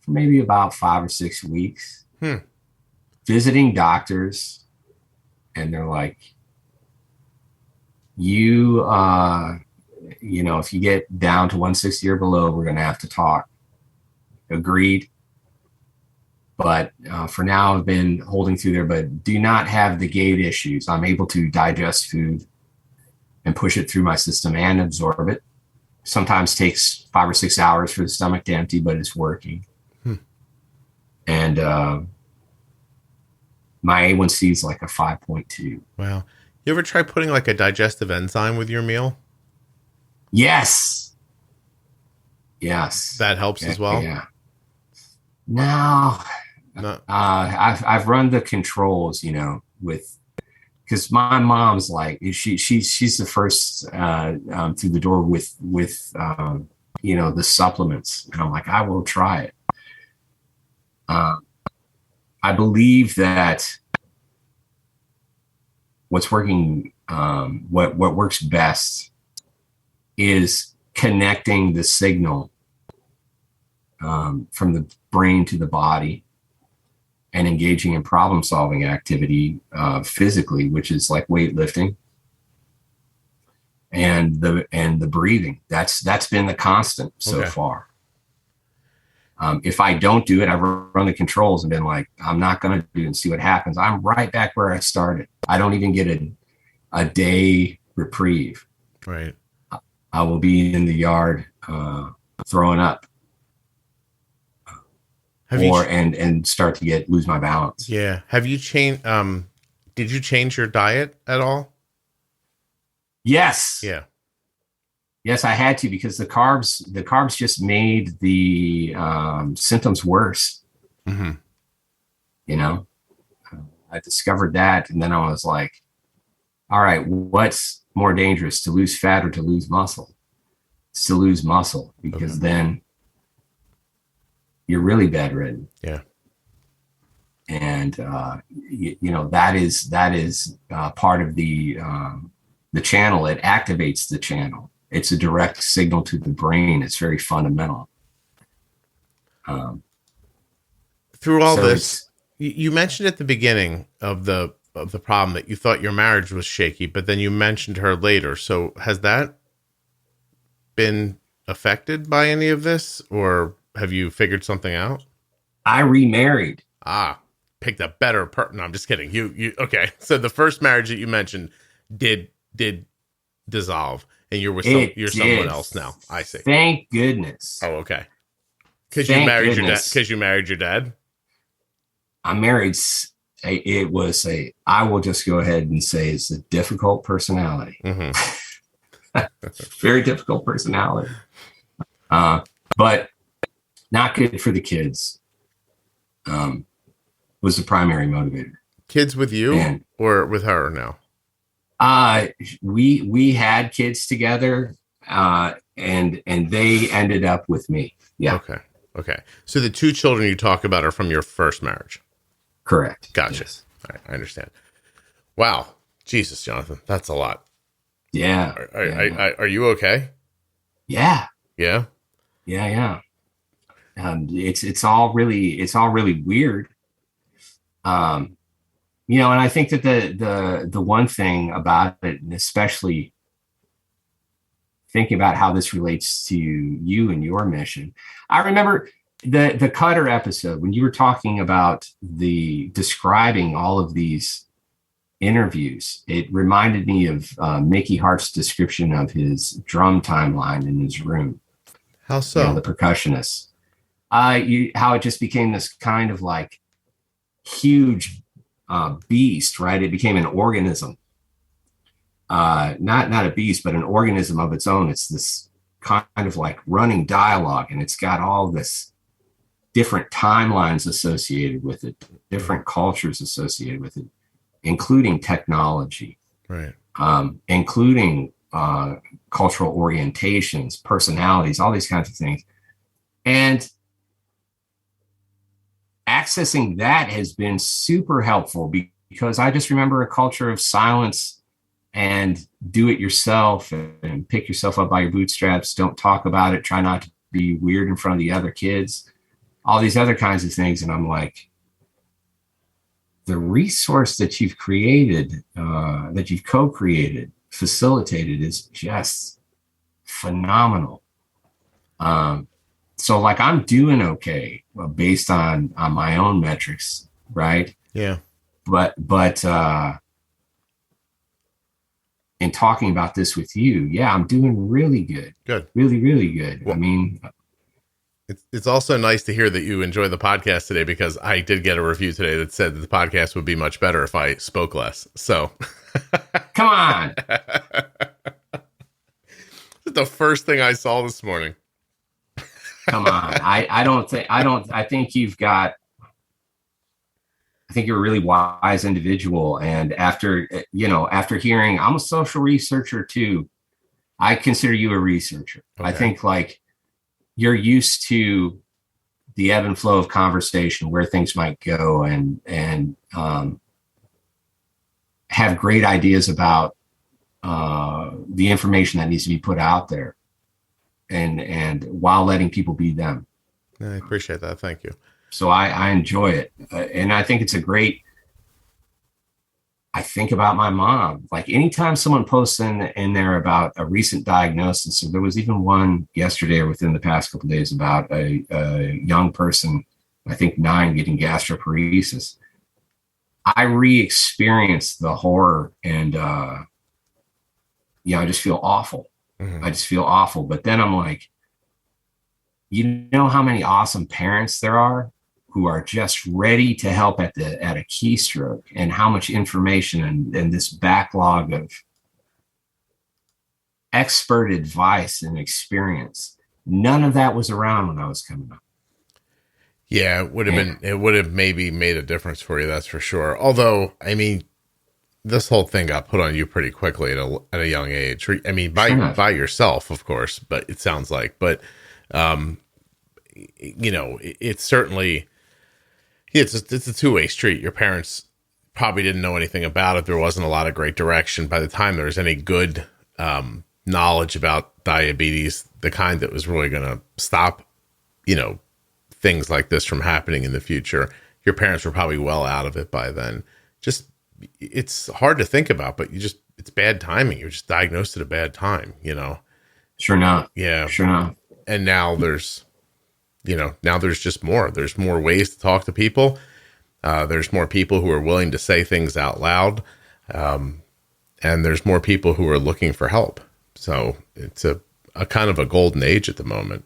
for maybe about 5 or 6 weeks. Visiting doctors, and they're like, if you get down to 160 or below, we're going to have to talk. Agreed. But for now, I've been holding through there, but do not have the gate issues. I'm able to digest food and push it through my system and absorb it. Sometimes takes 5 or 6 hours for the stomach to empty, but it's working. And my A1C is like a 5.2. Wow. You ever try putting like a digestive enzyme with your meal? Yes. That helps as well? Yeah. No. I've run the controls, because my mom's like, she's the first through the door with the supplements, and I'm like, I will try it. I believe that what's working, what works best is connecting the signal from the brain to the body and engaging in problem solving activity physically, which is like weightlifting and the breathing. That's been the constant so far. If I don't do it, I've run the controls and been like, I'm not going to do it and see what happens. I'm right back where I started. I don't even get a day reprieve. Right. I will be in the yard throwing up. And start to lose my balance. Yeah. Have you changed? Did you change your diet at all? Yes. Yeah. Yes, I had to, because the carbs just made the symptoms worse. Mm-hmm. I discovered that, and then I was like, all right, what's more dangerous, to lose fat or to lose muscle? It's to lose muscle, because then you're really bedridden. Yeah. And that is part of the channel. It activates the channel. It's a direct signal to the brain. It's very fundamental. Through all this, you mentioned at the beginning of the problem that you thought your marriage was shaky, but then you mentioned her later. So has that been affected by any of this, or have you figured something out? I remarried. Picked a better partner. No, I'm just kidding. You okay. So the first marriage that you mentioned did dissolve, and you're with someone else now. I see. Thank goodness. Oh, okay. Because you married your dad. Because you married your dad. I married. I will just go ahead and say it's a difficult personality. Mm-hmm. Very difficult personality. But not good for the kids. Was the primary motivator. Kids with you or with her now? We had kids together, and they ended up with me. Yeah. Okay. So the two children you talk about are from your first marriage. Correct. Gotcha. Yes. All right, I understand. Wow. Jesus, Jonathan, that's a lot. Yeah. Are you okay? Yeah. Yeah. Yeah. It's all really weird. And I think that the one thing about it, and especially thinking about how this relates to you and your mission, I remember the Cutter episode when you were talking about describing all of these interviews. It reminded me of Mickey Hart's description of his drum timeline in his room. How so? The percussionist. How it just became this kind of like huge beast, right? It became an organism. Not a beast, but an organism of its own. It's this kind of like running dialogue, and it's got all this different timelines associated with it, different cultures associated with it, including technology, right? Including cultural orientations, personalities, all these kinds of things. And accessing that has been super helpful because I just remember a culture of silence and do it yourself and pick yourself up by your bootstraps. Don't talk about it. Try not to be weird in front of the other kids, all these other kinds of things. And I'm like, the resource that you've created, that you've co-created, facilitated is just phenomenal. So like I'm doing okay based on my own metrics, right? Yeah. But in talking about this with you, I'm doing really good. Good. Really, really good. Well, I mean, it's also nice to hear that you enjoy the podcast today, because I did get a review today that said that the podcast would be much better if I spoke less. So come on. The first thing I saw this morning. Come on. I think you're a really wise individual. And after hearing, I'm a social researcher too. I consider you a researcher. Okay. I think like you're used to the ebb and flow of conversation, where things might go, and have great ideas about the information that needs to be put out there, and while letting people be them. I appreciate that. Thank you. So I enjoy it. And I think it's I think about my mom. Like anytime someone posts in there about a recent diagnosis, so there was even one yesterday or within the past couple of days about a young person, I think 9, getting gastroparesis. I re-experienced the horror, and I just feel awful. Mm-hmm. I just feel awful. But then I'm like, you know how many awesome parents there are who are just ready to help at a keystroke, and how much information and this backlog of expert advice and experience. None of that was around when I was coming up. Yeah, it would have maybe made a difference for you. That's for sure. Although, I mean, this whole thing got put on you pretty quickly at a young age. I mean, by yourself, of course, but it sounds like, it's certainly, it's a two-way street. Your parents probably didn't know anything about it. There wasn't a lot of great direction. By the time there was any good knowledge about diabetes, the kind that was really going to stop, things like this from happening in the future, your parents were probably well out of it by then. Just, it's hard to think about, but it's bad timing. You're just diagnosed at a bad time, Sure enough. Yeah. Sure enough. And now there's just more. There's more ways to talk to people. There's more people who are willing to say things out loud. And there's more people who are looking for help. So it's a kind of a golden age at the moment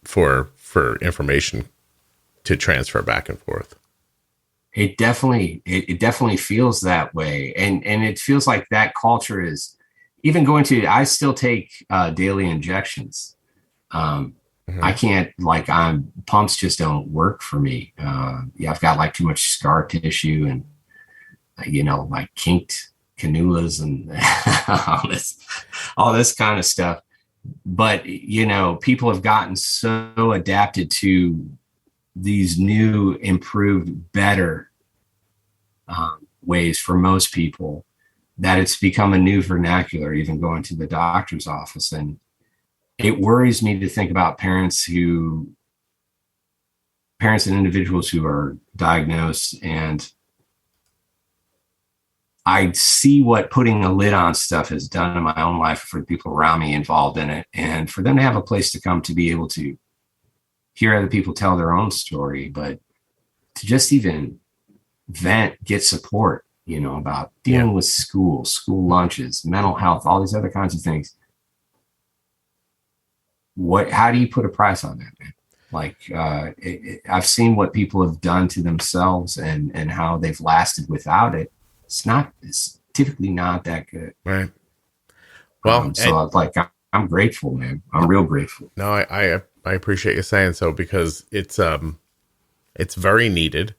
for information to transfer back and forth. It definitely feels that way. And it feels like that culture is even going to, I still take daily injections. I can't, pumps just don't work for me. I've got like too much scar tissue and, like kinked cannulas and all this kind of stuff. But, people have gotten so adapted to these new, improved, better ways for most people that it's become a new vernacular, even going to the doctor's office. And it worries me to think about parents and individuals who are diagnosed, and I see what putting a lid on stuff has done in my own life for the people around me involved in it. And for them to have a place to come to be able to hear other people tell their own story, but to just even vent, get support, about dealing with school lunches, mental health, all these other kinds of things. How do you put a price on that, man? I've seen what people have done to themselves and how they've lasted without it. It's typically not that good. Right. Well, I'm grateful, man. I'm real grateful. No, I appreciate you saying so, because it's very needed,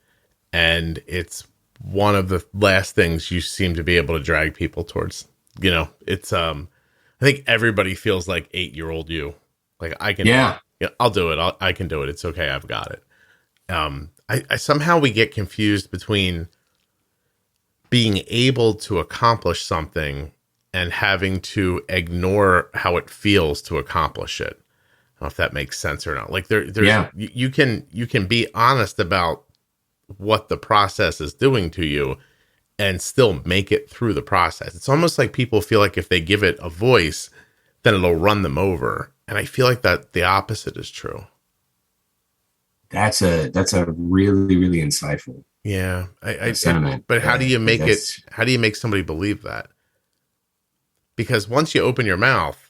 and it's one of the last things you seem to be able to drag people towards. It's I think everybody feels like 8-year-old you. Like, I can, I'll do it. I can do it. It's okay. I've got it. I somehow we get confused between being able to accomplish something and having to ignore how it feels to accomplish it. I don't know if that makes sense or not. Like you can be honest about what the process is doing to you and still make it through the process. It's almost like people feel like if they give it a voice, then it'll run them over. And I feel like that the opposite is true. That's a really, really insightful. Yeah. Sentiment. But how do you make how do you make somebody believe that? Because once you open your mouth,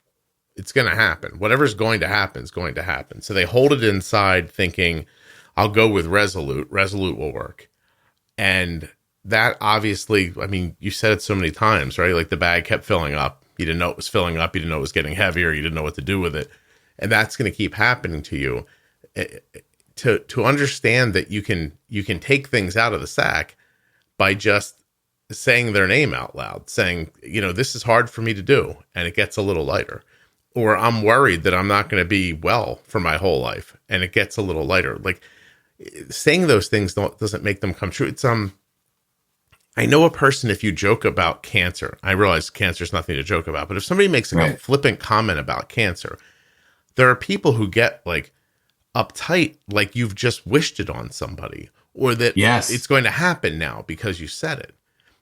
it's going to happen. Whatever's going to happen is going to happen. So they hold it inside thinking, I'll go with Resolute. Resolute will work. And that obviously, I mean, you said it so many times, right? Like the bag kept filling up. You didn't know it was filling up. You didn't know it was getting heavier. You didn't know what to do with it. And that's going to keep happening to you. To understand that you can take things out of the sack by just saying their name out loud, saying, this is hard for me to do, and it gets a little lighter. Or I'm worried that I'm not going to be well for my whole life, and it gets a little lighter. Like, saying those things doesn't make them come true. It's I know a person, if you joke about cancer, I realize cancer is nothing to joke about, but if somebody makes a flippant comment about cancer, there are people who get like uptight, like you've just wished it on somebody, or that it's going to happen now because you said it.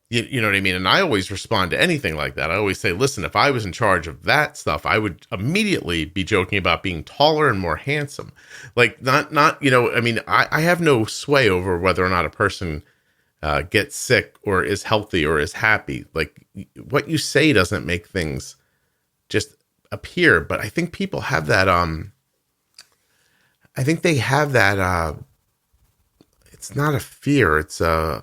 You know what I mean? And I always respond to anything like that. I always say, listen, if I was in charge of that stuff, I would immediately be joking about being taller and more handsome. Like not, I mean, I have no sway over whether or not a person gets sick or is healthy or is happy. Like, what you say doesn't make things just appear. But I think people have that, I think they have that, it's not a fear. It's a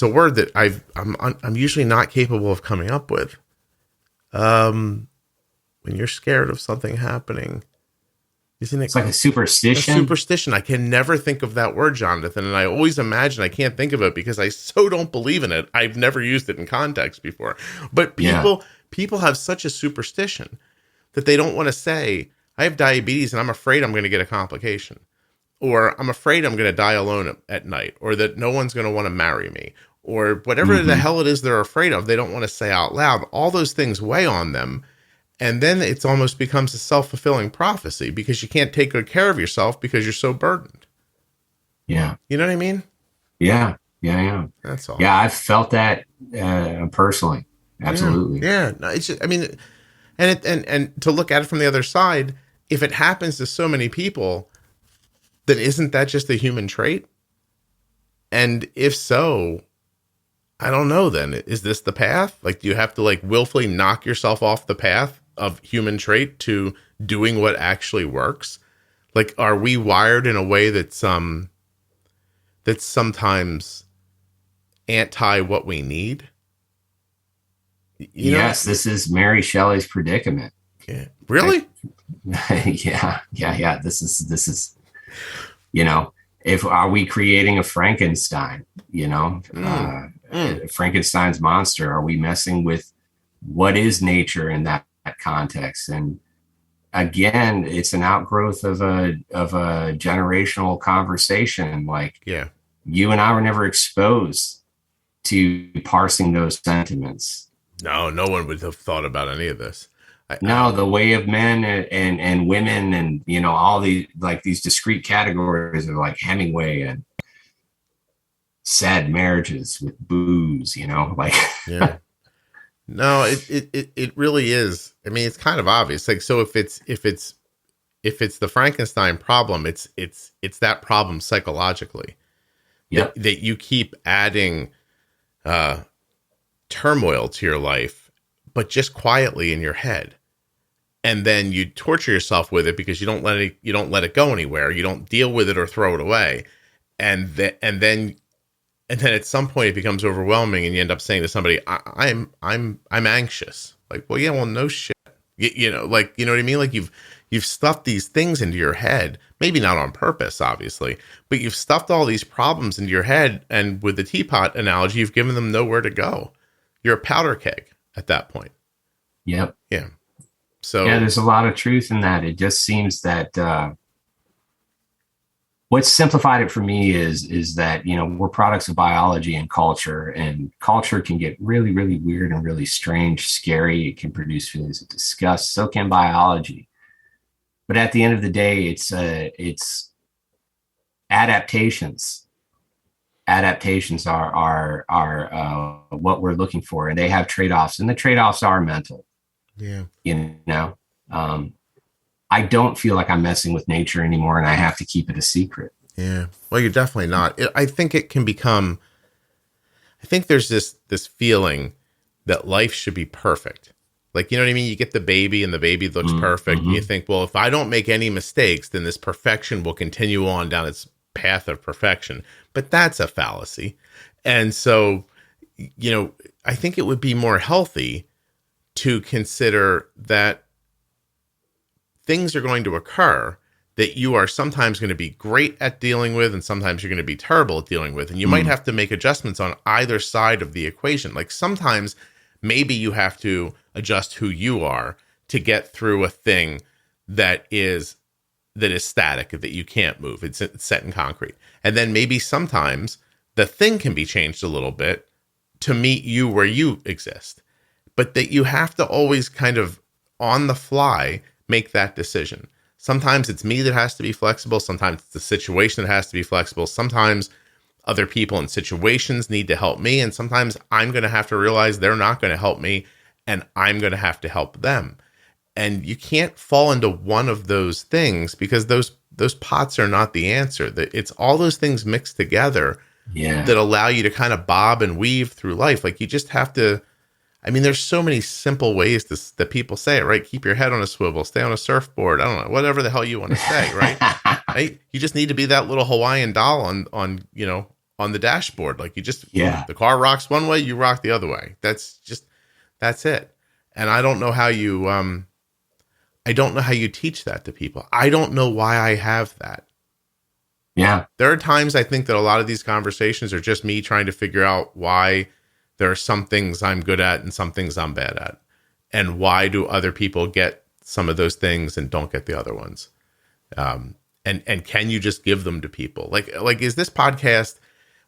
word that I'm usually not capable of coming up with. When you're scared of something happening, isn't it? It's like a superstition. A superstition. I can never think of that word, Jonathan. And I always imagine I can't think of it because I so don't believe in it. I've never used it in context before, but people have such a superstition that they don't want to say, I have diabetes and I'm afraid I'm going to get a complication. Or I'm afraid I'm going to die alone at night, or that no one's going to want to marry me, or whatever the hell it is they're afraid of, they don't want to say out loud. All those things weigh on them. And then it's almost becomes a self-fulfilling prophecy because you can't take good care of yourself because you're so burdened. Yeah. You know what I mean? Yeah. That's all. Yeah, I've felt that personally. Absolutely. Yeah. No, it's just, I mean, And to look at it from the other side, if it happens to so many people, then isn't that just a human trait? And if so, I don't know then. Is this the path? Like, do you have to like willfully knock yourself off the path of human trait to doing what actually works? Like, are we wired in a way that's sometimes anti what we need? Yes, this is Mary Shelley's predicament. Yeah. Really? Yeah. This is, if are we creating a Frankenstein, Frankenstein's monster? Are we messing with what is nature in that context? And again, it's an outgrowth of a generational conversation. Like, you and I were never exposed to parsing those sentiments. No one would have thought about any of this. The way of men and women, and all these discrete categories of like Hemingway and sad marriages with booze, Yeah. No, it really is. I mean, it's kind of obvious. Like, so if it's the Frankenstein problem, it's that problem psychologically. Yep. That you keep adding turmoil to your life, but just quietly in your head. And then you torture yourself with it because you don't let it go anywhere. You don't deal with it or throw it away. And then at some point it becomes overwhelming, and you end up saying to somebody, I'm anxious. Like, well, yeah, well, no shit. You know what I mean? Like, you've stuffed these things into your head, maybe not on purpose, obviously, but you've stuffed all these problems into your head. And with the teapot analogy, you've given them nowhere to go. You're a powder keg at that point. Yep. Yeah. So there's a lot of truth in that. It just seems that what's simplified it for me is that, we're products of biology and culture can get really, really weird and really strange, scary. It can produce feelings of disgust. So can biology. But at the end of the day, it's adaptations. Adaptations are what we're looking for, and they have trade-offs, and the trade-offs are mental. Yeah. I don't feel like I'm messing with nature anymore, and I have to keep it a secret. Yeah. Well, you're definitely not. I think it can become, I think there's this feeling that life should be perfect. Like, you know what I mean? You get the baby and the baby looks perfect. And you think, well, if I don't make any mistakes, then this perfection will continue on down its path of perfection. But that's a fallacy. And so, I think it would be more healthy to consider that things are going to occur that you are sometimes going to be great at dealing with, and sometimes you're going to be terrible at dealing with. And you might have to make adjustments on either side of the equation. Like, sometimes maybe you have to adjust who you are to get through a thing that is static, that you can't move. It's set in concrete. And then maybe sometimes the thing can be changed a little bit to meet you where you exist. But that you have to always kind of on the fly make that decision. Sometimes it's me that has to be flexible. Sometimes it's the situation that has to be flexible. Sometimes other people and situations need to help me. And sometimes I'm going to have to realize they're not going to help me, and I'm going to have to help them. And you can't fall into one of those things, because those pots are not the answer. It's all those things mixed together that allow you to kind of bob and weave through life. Like, you just have to, I mean, there's so many simple ways that people say it, right? Keep your head on a swivel, stay on a surfboard. I don't know, whatever the hell you want to say, right? Right? You just need to be that little Hawaiian doll on the dashboard. Like, the car rocks one way, you rock the other way. That's it. And I don't know how you teach that to people. I don't know why I have that. Yeah. There are times I think that a lot of these conversations are just me trying to figure out why there are some things I'm good at and some things I'm bad at. And why do other people get some of those things and don't get the other ones? And can you just give them to people? Like, is this podcast,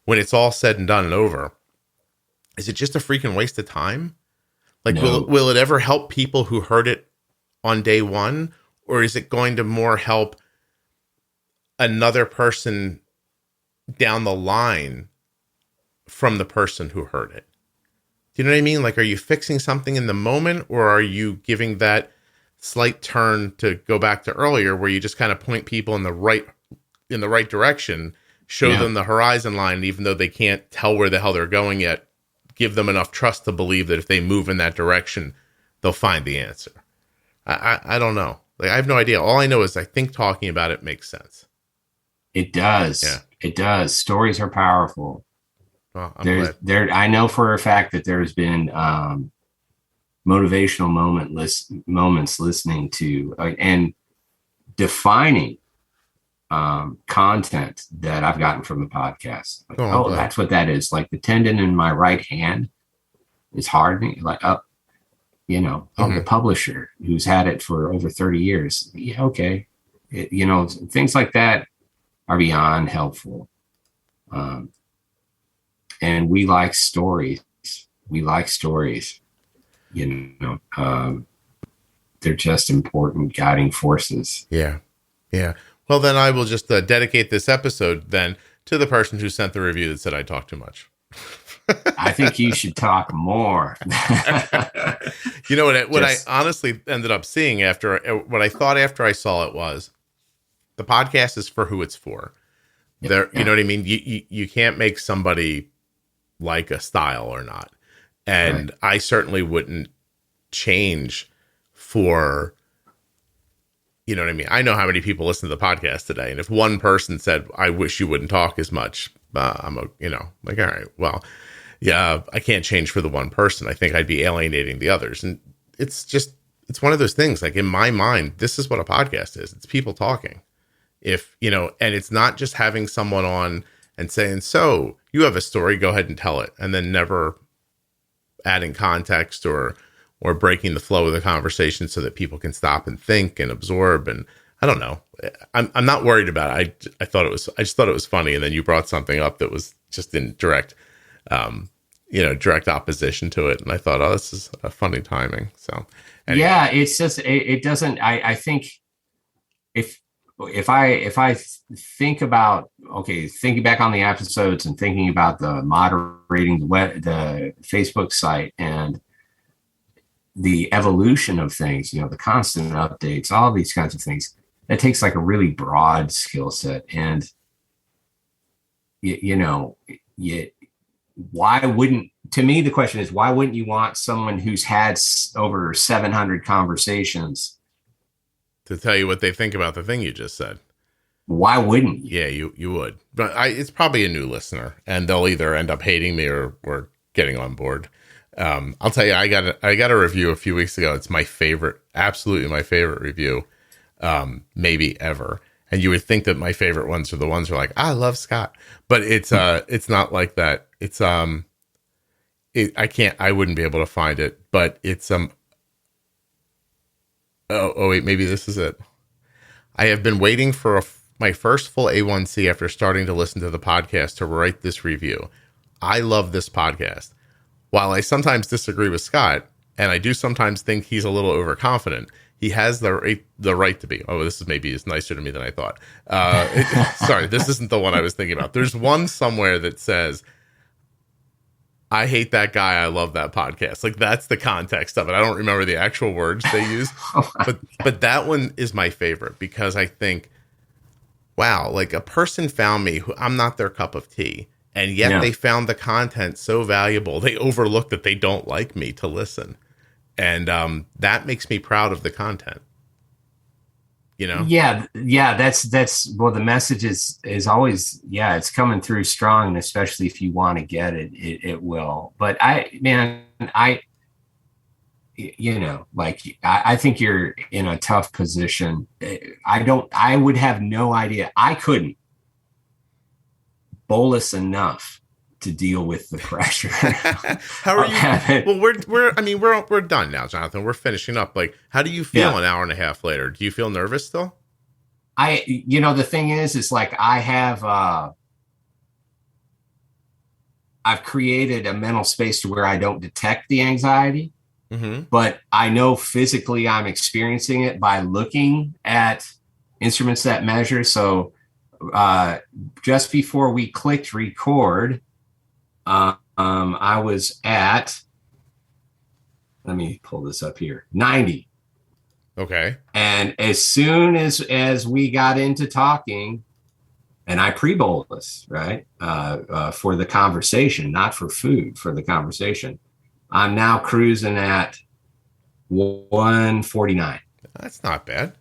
when it's all said and done and over, is it just a freaking waste of time? Like, No. will it ever help people who heard it on day one? Or is it going to more help another person down the line from the person who heard it? You know what I mean? Like, are you fixing something in the moment, or are you giving that slight turn to go back to earlier where you just kind of point people in the right direction, show them the horizon line, even though they can't tell where the hell they're going yet, give them enough trust to believe that if they move in that direction, they'll find the answer. I don't know. Like, I have no idea. All I know is I think talking about it makes sense. It does. Yeah. It does. Stories are powerful. Well, I know for a fact that there's been motivational moments listening to and defining content that I've gotten from the podcast. Like, that's what that is. Like, the tendon in my right hand is hardening. Like, the publisher who's had it for over 30 years. Yeah, okay. Things like that are beyond helpful. And we like stories. They're just important guiding forces. Yeah. Yeah. Well, then I will just dedicate this episode then to the person who sent the review that said I talk too much. I think you should talk more. You know what I honestly ended up seeing what I thought after I saw it was the podcast is for who it's for. You know what I mean? You can't make somebody like a style or not. And right. I certainly wouldn't change for, you know what I mean? I know how many people listen to the podcast today. And if one person said, I wish you wouldn't talk as much, I'm like, all right, well, yeah, I can't change for the one person. I think I'd be alienating the others. And it's one of those things, like, in my mind, this is what a podcast is. It's people talking. And it's not just having someone on and saying, so you have a story, go ahead and tell it. And then never adding context or breaking the flow of the conversation so that people can stop and think and absorb. And I don't know. I'm not worried about it. I just thought it was funny. And then you brought something up that was just in direct opposition to it. And I thought, this is a funny timing. So anyway. Yeah, it's just, it doesn't, I think if I think about, thinking back on the episodes and thinking about the moderating the Facebook site and the evolution of things, the constant updates, all these kinds of things, that takes like a really broad skill set. And, why wouldn't, to me, the question is, why wouldn't you want someone who's had over 700 conversations to tell you what they think about the thing you just said? Why wouldn't you? Yeah, you would. But it's probably a new listener, and they'll either end up hating me or getting on board. I'll tell you, I got a review a few weeks ago. It's my favorite, absolutely my favorite review, maybe ever. And you would think that my favorite ones are the ones who are like, I love Scott, but it's not like that. It's I wouldn't be able to find it, but it's wait, maybe this is it. I have been waiting for my first full A1C after starting to listen to the podcast to write this review. I love this podcast. While I sometimes disagree with Scott, and I do sometimes think he's a little overconfident, he has the right to be. Oh, this is maybe is nicer to me than I thought. Sorry, this isn't the one I was thinking about. There's one somewhere that says, I hate that guy. I love that podcast. Like, that's the context of it. I don't remember the actual words they use, but that one is my favorite because I think, wow, like, a person found me who I'm not their cup of tea. And yet they found the content so valuable, they overlooked that they don't like me to listen. And that makes me proud of the content. Yeah. That's well, the message is always, it's coming through strong. And especially if you want to get it, it will. But I think you're in a tough position. I would have no idea. I couldn't bolus enough to deal with the pressure. How are you? Well, we're done now, Jonathan. We're finishing up. Like, how do you feel an hour and a half later? Do you feel nervous still? The thing is like, I've created a mental space to where I don't detect the anxiety, but I know physically I'm experiencing it by looking at instruments that measure. So, just before we clicked record, I was at let me pull this up here, 90. Okay. And as soon as we got into talking, and I pre-bolus, right, for the conversation, not for food, for the conversation, I'm now cruising at 149. That's not bad.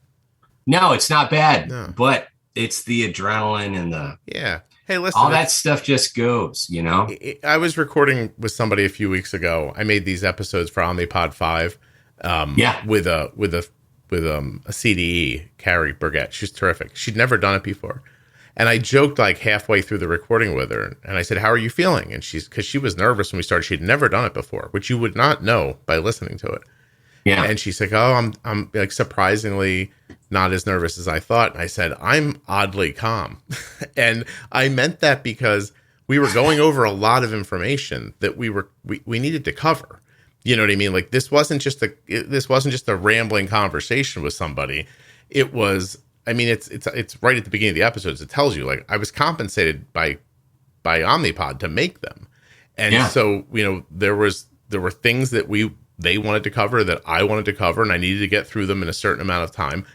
No, it's not bad, No. but it's the adrenaline and the Hey, listen, all that stuff just goes, you know. I was recording with somebody a few weeks ago. I made these episodes for Omnipod 5. With a CDE, Carrie Burgett. She's terrific. She'd never done it before. And I joked like halfway through the recording with her, and I said, "How are you feeling?" And because she was nervous when we started. She'd never done it before, which you would not know by listening to it. Yeah. And she's like, "Oh, I'm like surprisingly not as nervous as I thought." And I said, "I'm oddly calm." And I meant that because we were going over a lot of information that we needed to cover. You know what I mean? Like this wasn't just a rambling conversation with somebody. It was, I mean, it's right at the beginning of the episodes. It tells you like I was compensated by Omnipod to make them. And so, you know, there were things that they wanted to cover that I wanted to cover, and I needed to get through them in a certain amount of time.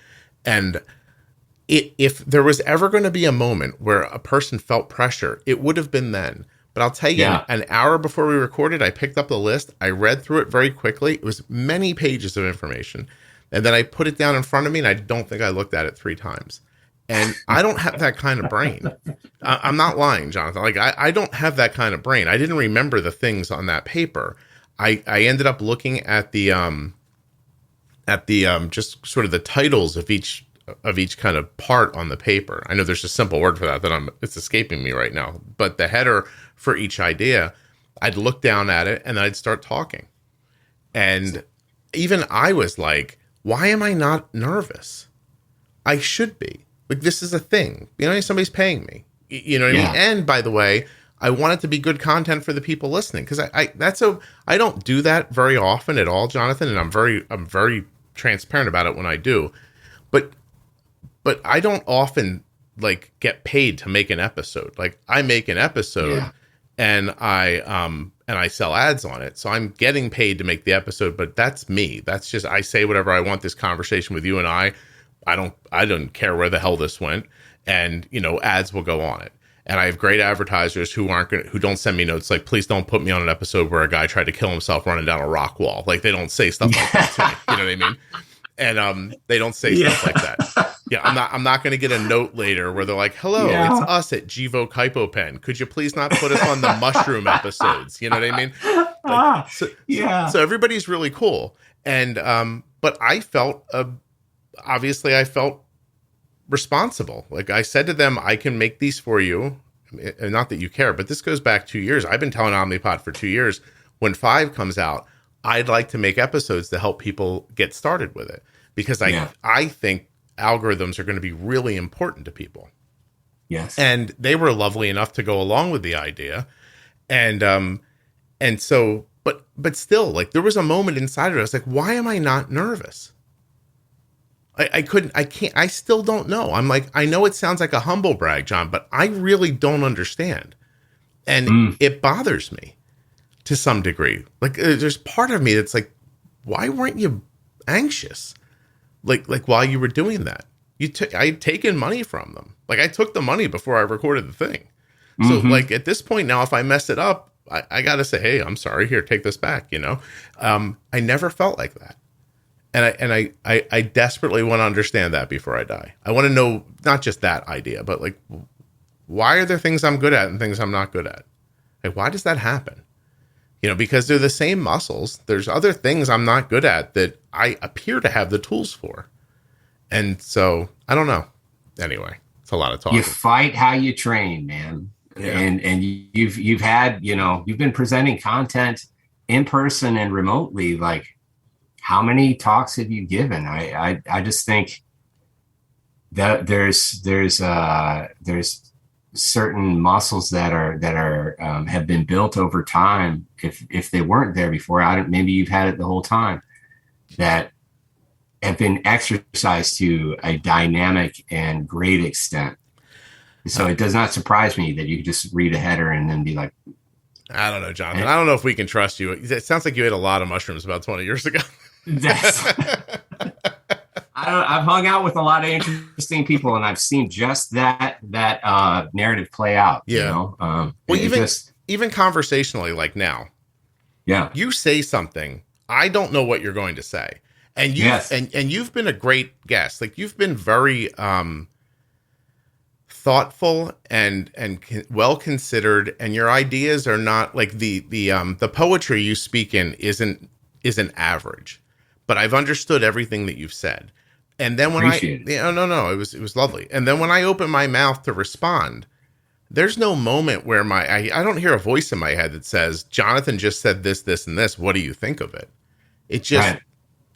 And if there was ever going to be a moment where a person felt pressure, it would have been then. But I'll tell you, an hour before we recorded, I picked up the list. I read through it very quickly. It was many pages of information. And then I put it down in front of me, and I don't think I looked at it 3 times. And I don't have that kind of brain. I'm not lying, Jonathan. Like I don't have that kind of brain. I didn't remember the things on that paper. I ended up looking at the just sort of the titles of each kind of part on the paper. I know there's a simple word for that it's escaping me right now. But the header for each idea, I'd look down at it and I'd start talking. And even I was like, why am I not nervous? I should be. Like, this is a thing. You know, somebody's paying me. You know what I mean? And by the way, I want it to be good content for the people listening, because I don't do that very often at all, Jonathan, and I'm very transparent about it when I do. But I don't often like get paid to make an episode. Like I make an episode and I sell ads on it. So I'm getting paid to make the episode, but that's me. That's just, I say whatever I want. This conversation with you and I don't care where the hell this went, and you know, ads will go on it. And I have great advertisers who don't send me notes like, please don't put me on an episode where a guy tried to kill himself running down a rock wall. Like they don't say stuff like that to me. You know what I mean? And they don't say stuff like that. Yeah, I'm not going to get a note later where they're like, "Hello, it's us at Gvoke Glucagon. Could you please not put us on the mushroom episodes?" You know what I mean? Like, so everybody's really cool, and but I felt obviously I felt responsible. Like I said to them, "I can make these for you." And not that you care, but this goes back 2 years. I've been telling Omnipod for 2 years. When 5 comes out, I'd like to make episodes to help people get started with it, because I think algorithms are going to be really important to people. Yes. And they were lovely enough to go along with the idea. And so, but still, like there was a moment inside of it. I was like, why am I not nervous? I still don't know. I'm like, I know it sounds like a humble brag, John, but I really don't understand. And it bothers me to some degree. Like there's part of me that's like, why weren't you anxious? Like while you were doing that, I'd taken money from them. Like I took the money before I recorded the thing. So like at this point now, if I mess it up, I got to say, hey, I'm sorry, here, take this back. You know, I never felt like that. And I desperately want to understand that before I die. I want to know not just that idea, but like, why are there things I'm good at and things I'm not good at? Like, why does that happen? You know, because they're the same muscles. There's other things I'm not good at that I appear to have the tools for. And so I don't know. Anyway, it's a lot of talking. You fight how you train, man. Yeah. And you've had, you know, you've been presenting content in person and remotely. Like, how many talks have you given? I just think that there's certain muscles that are have been built over time. If they weren't there before, maybe you've had it the whole time, that have been exercised to a dynamic and great extent. So it does not surprise me that you just read a header and then be like, I don't know, Jonathan. I don't know if we can trust you. It sounds like you ate a lot of mushrooms about 20 years ago. I've hung out with a lot of interesting people, and I've seen just that narrative play out. Yeah. You know? Well, even conversationally, like now, yeah, you say something, I don't know what you're going to say, and you've been a great guest. Like, you've been very thoughtful and well considered, and your ideas are not like the poetry you speak in isn't average, but I've understood everything that you've said. And then when it was lovely. And then when I open my mouth to respond, there's no moment where I don't hear a voice in my head that says, Jonathan just said this, this, and this. What do you think of it? It just, right.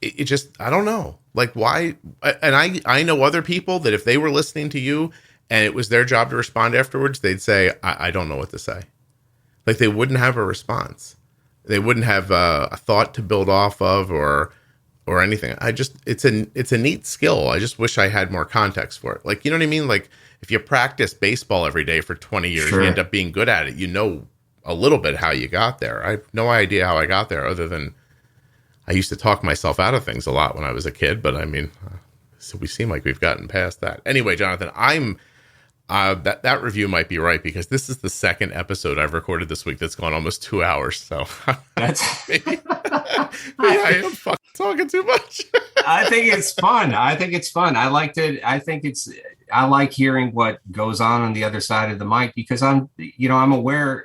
it just, I don't know. Like, why? And I know other people that if they were listening to you and it was their job to respond afterwards, they'd say, I don't know what to say. Like, they wouldn't have a response. They wouldn't have a thought to build off of or anything. It's a neat skill. I just wish I had more context for it. Like, you know what I mean? Like, if you practice baseball every day for 20 years, sure, you end up being good at it. You know a little bit how you got there. I have no idea how I got there, other than I used to talk myself out of things a lot when I was a kid. But I mean, so we seem like we've gotten past that. Anyway, Jonathan, that review might be right, because this is the second episode I've recorded this week that's gone almost 2 hours. So that's maybe I am fucking talking too much. I think it's fun. I like hearing what goes on the other side of the mic, because I'm aware,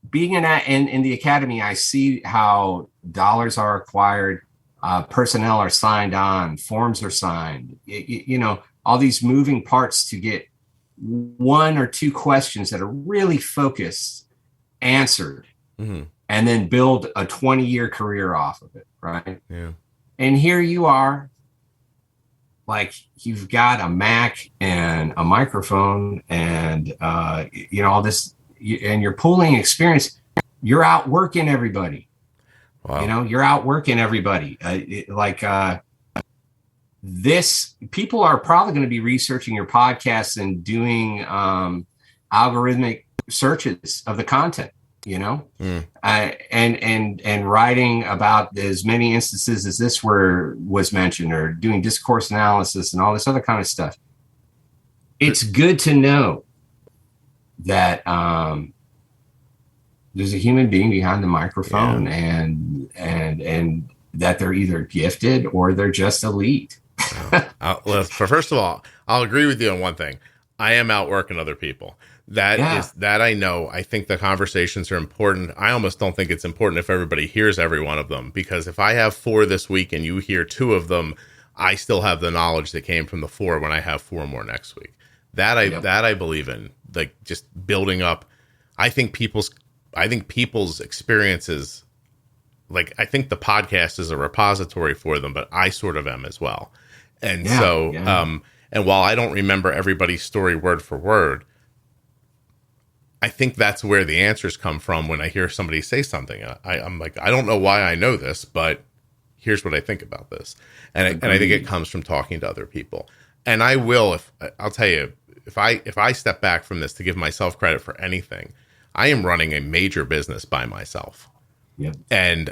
being in the academy, I see how dollars are acquired, personnel are signed on, forms are signed, all these moving parts to get one or two questions that are really focused answered, mm-hmm, and then build a 20-year career off of it. Right. Yeah. And here you are, like, you've got a Mac and a microphone and, all this, and your pooling experience, you're outworking everybody. Wow. You're outworking everybody. This, people are probably going to be researching your podcast and doing algorithmic searches of the content, and writing about as many instances as this was mentioned, or doing discourse analysis and all this other kind of stuff. It's good to know that there's a human being behind the microphone, and that they're either gifted or they're just elite. First of all, I'll agree with you on one thing. I am outworking other people. That I know. I think the conversations are important. I almost don't think it's important if everybody hears every one of them, because if I have 4 this week and you hear 2 of them, I still have the knowledge that came from the 4 when I have 4 more next week. That I believe in, like, just building up. I think people's experiences, like, I think the podcast is a repository for them, but I sort of am as well. And and while I don't remember everybody's story word for word, I think that's where the answers come from when I hear somebody say something. I'm like, I don't know why I know this, but here's what I think about this. And I think it comes from talking to other people. And I will, I'll tell you, if I step back from this to give myself credit for anything, I am running a major business by myself. Yep. And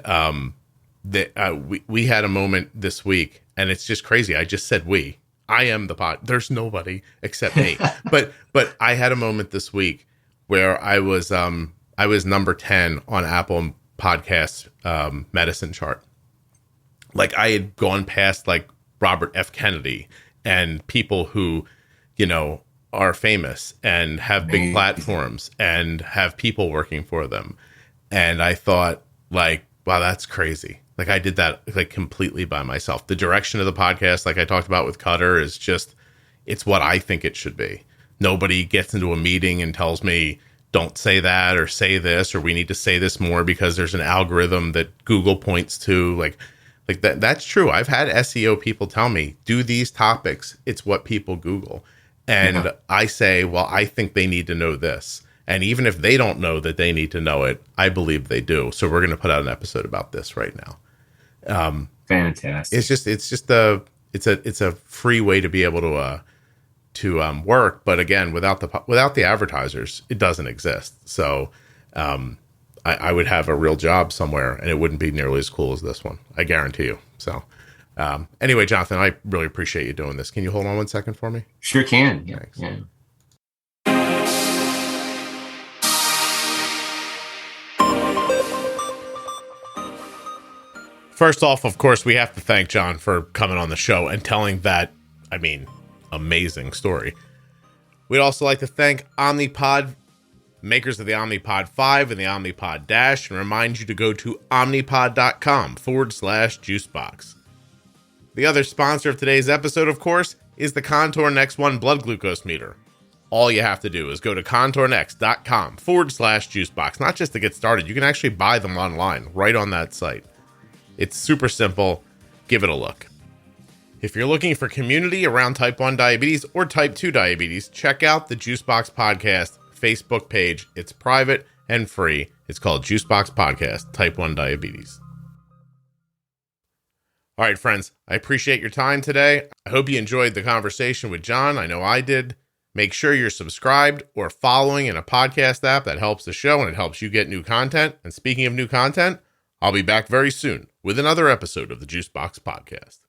we had a moment this week, and it's just crazy. I just said we. I am the pod. There's nobody except me. but I had a moment this week where I was number 10 on Apple Podcasts medicine chart. Like, I had gone past, like, Robert F. Kennedy and people who, are famous and have big platforms and have people working for them. And I thought, like, wow, that's crazy. Like, I did that, like, completely by myself. The direction of the podcast, like I talked about with Cutter, is just, it's what I think it should be. Nobody gets into a meeting and tells me, don't say that or say this, or we need to say this more because there's an algorithm that Google points to. Like that's true. I've had SEO people tell me, do these topics. It's what people Google. And I say, well, I think they need to know this. And even if they don't know that they need to know it, I believe they do. So we're going to put out an episode about this right now. Fantastic. It's a free way to be able to work. But again, without the advertisers, it doesn't exist. So I would have a real job somewhere and it wouldn't be nearly as cool as this one. I guarantee you. So anyway, Jonathan, I really appreciate you doing this. Can you hold on 1 second for me? Sure can. Yeah. Thanks. Yeah. First off, of course, we have to thank John for coming on the show and telling that, amazing story. We'd also like to thank Omnipod, makers of the Omnipod 5 and the Omnipod DASH, and remind you to go to omnipod.com/juicebox. The other sponsor of today's episode, of course, is the Contour Next One blood glucose meter. All you have to do is go to contournext.com/juicebox, not just to get started. You can actually buy them online right on that site. It's super simple. Give it a look. If you're looking for community around type 1 diabetes or type 2 diabetes, check out the Juicebox Podcast Facebook page. It's private and free. It's called Juicebox Podcast, Type 1 Diabetes. All right, friends, I appreciate your time today. I hope you enjoyed the conversation with John. I know I did. Make sure you're subscribed or following in a podcast app. That helps the show and it helps you get new content. And speaking of new content, I'll be back very soon with another episode of the Juicebox Podcast.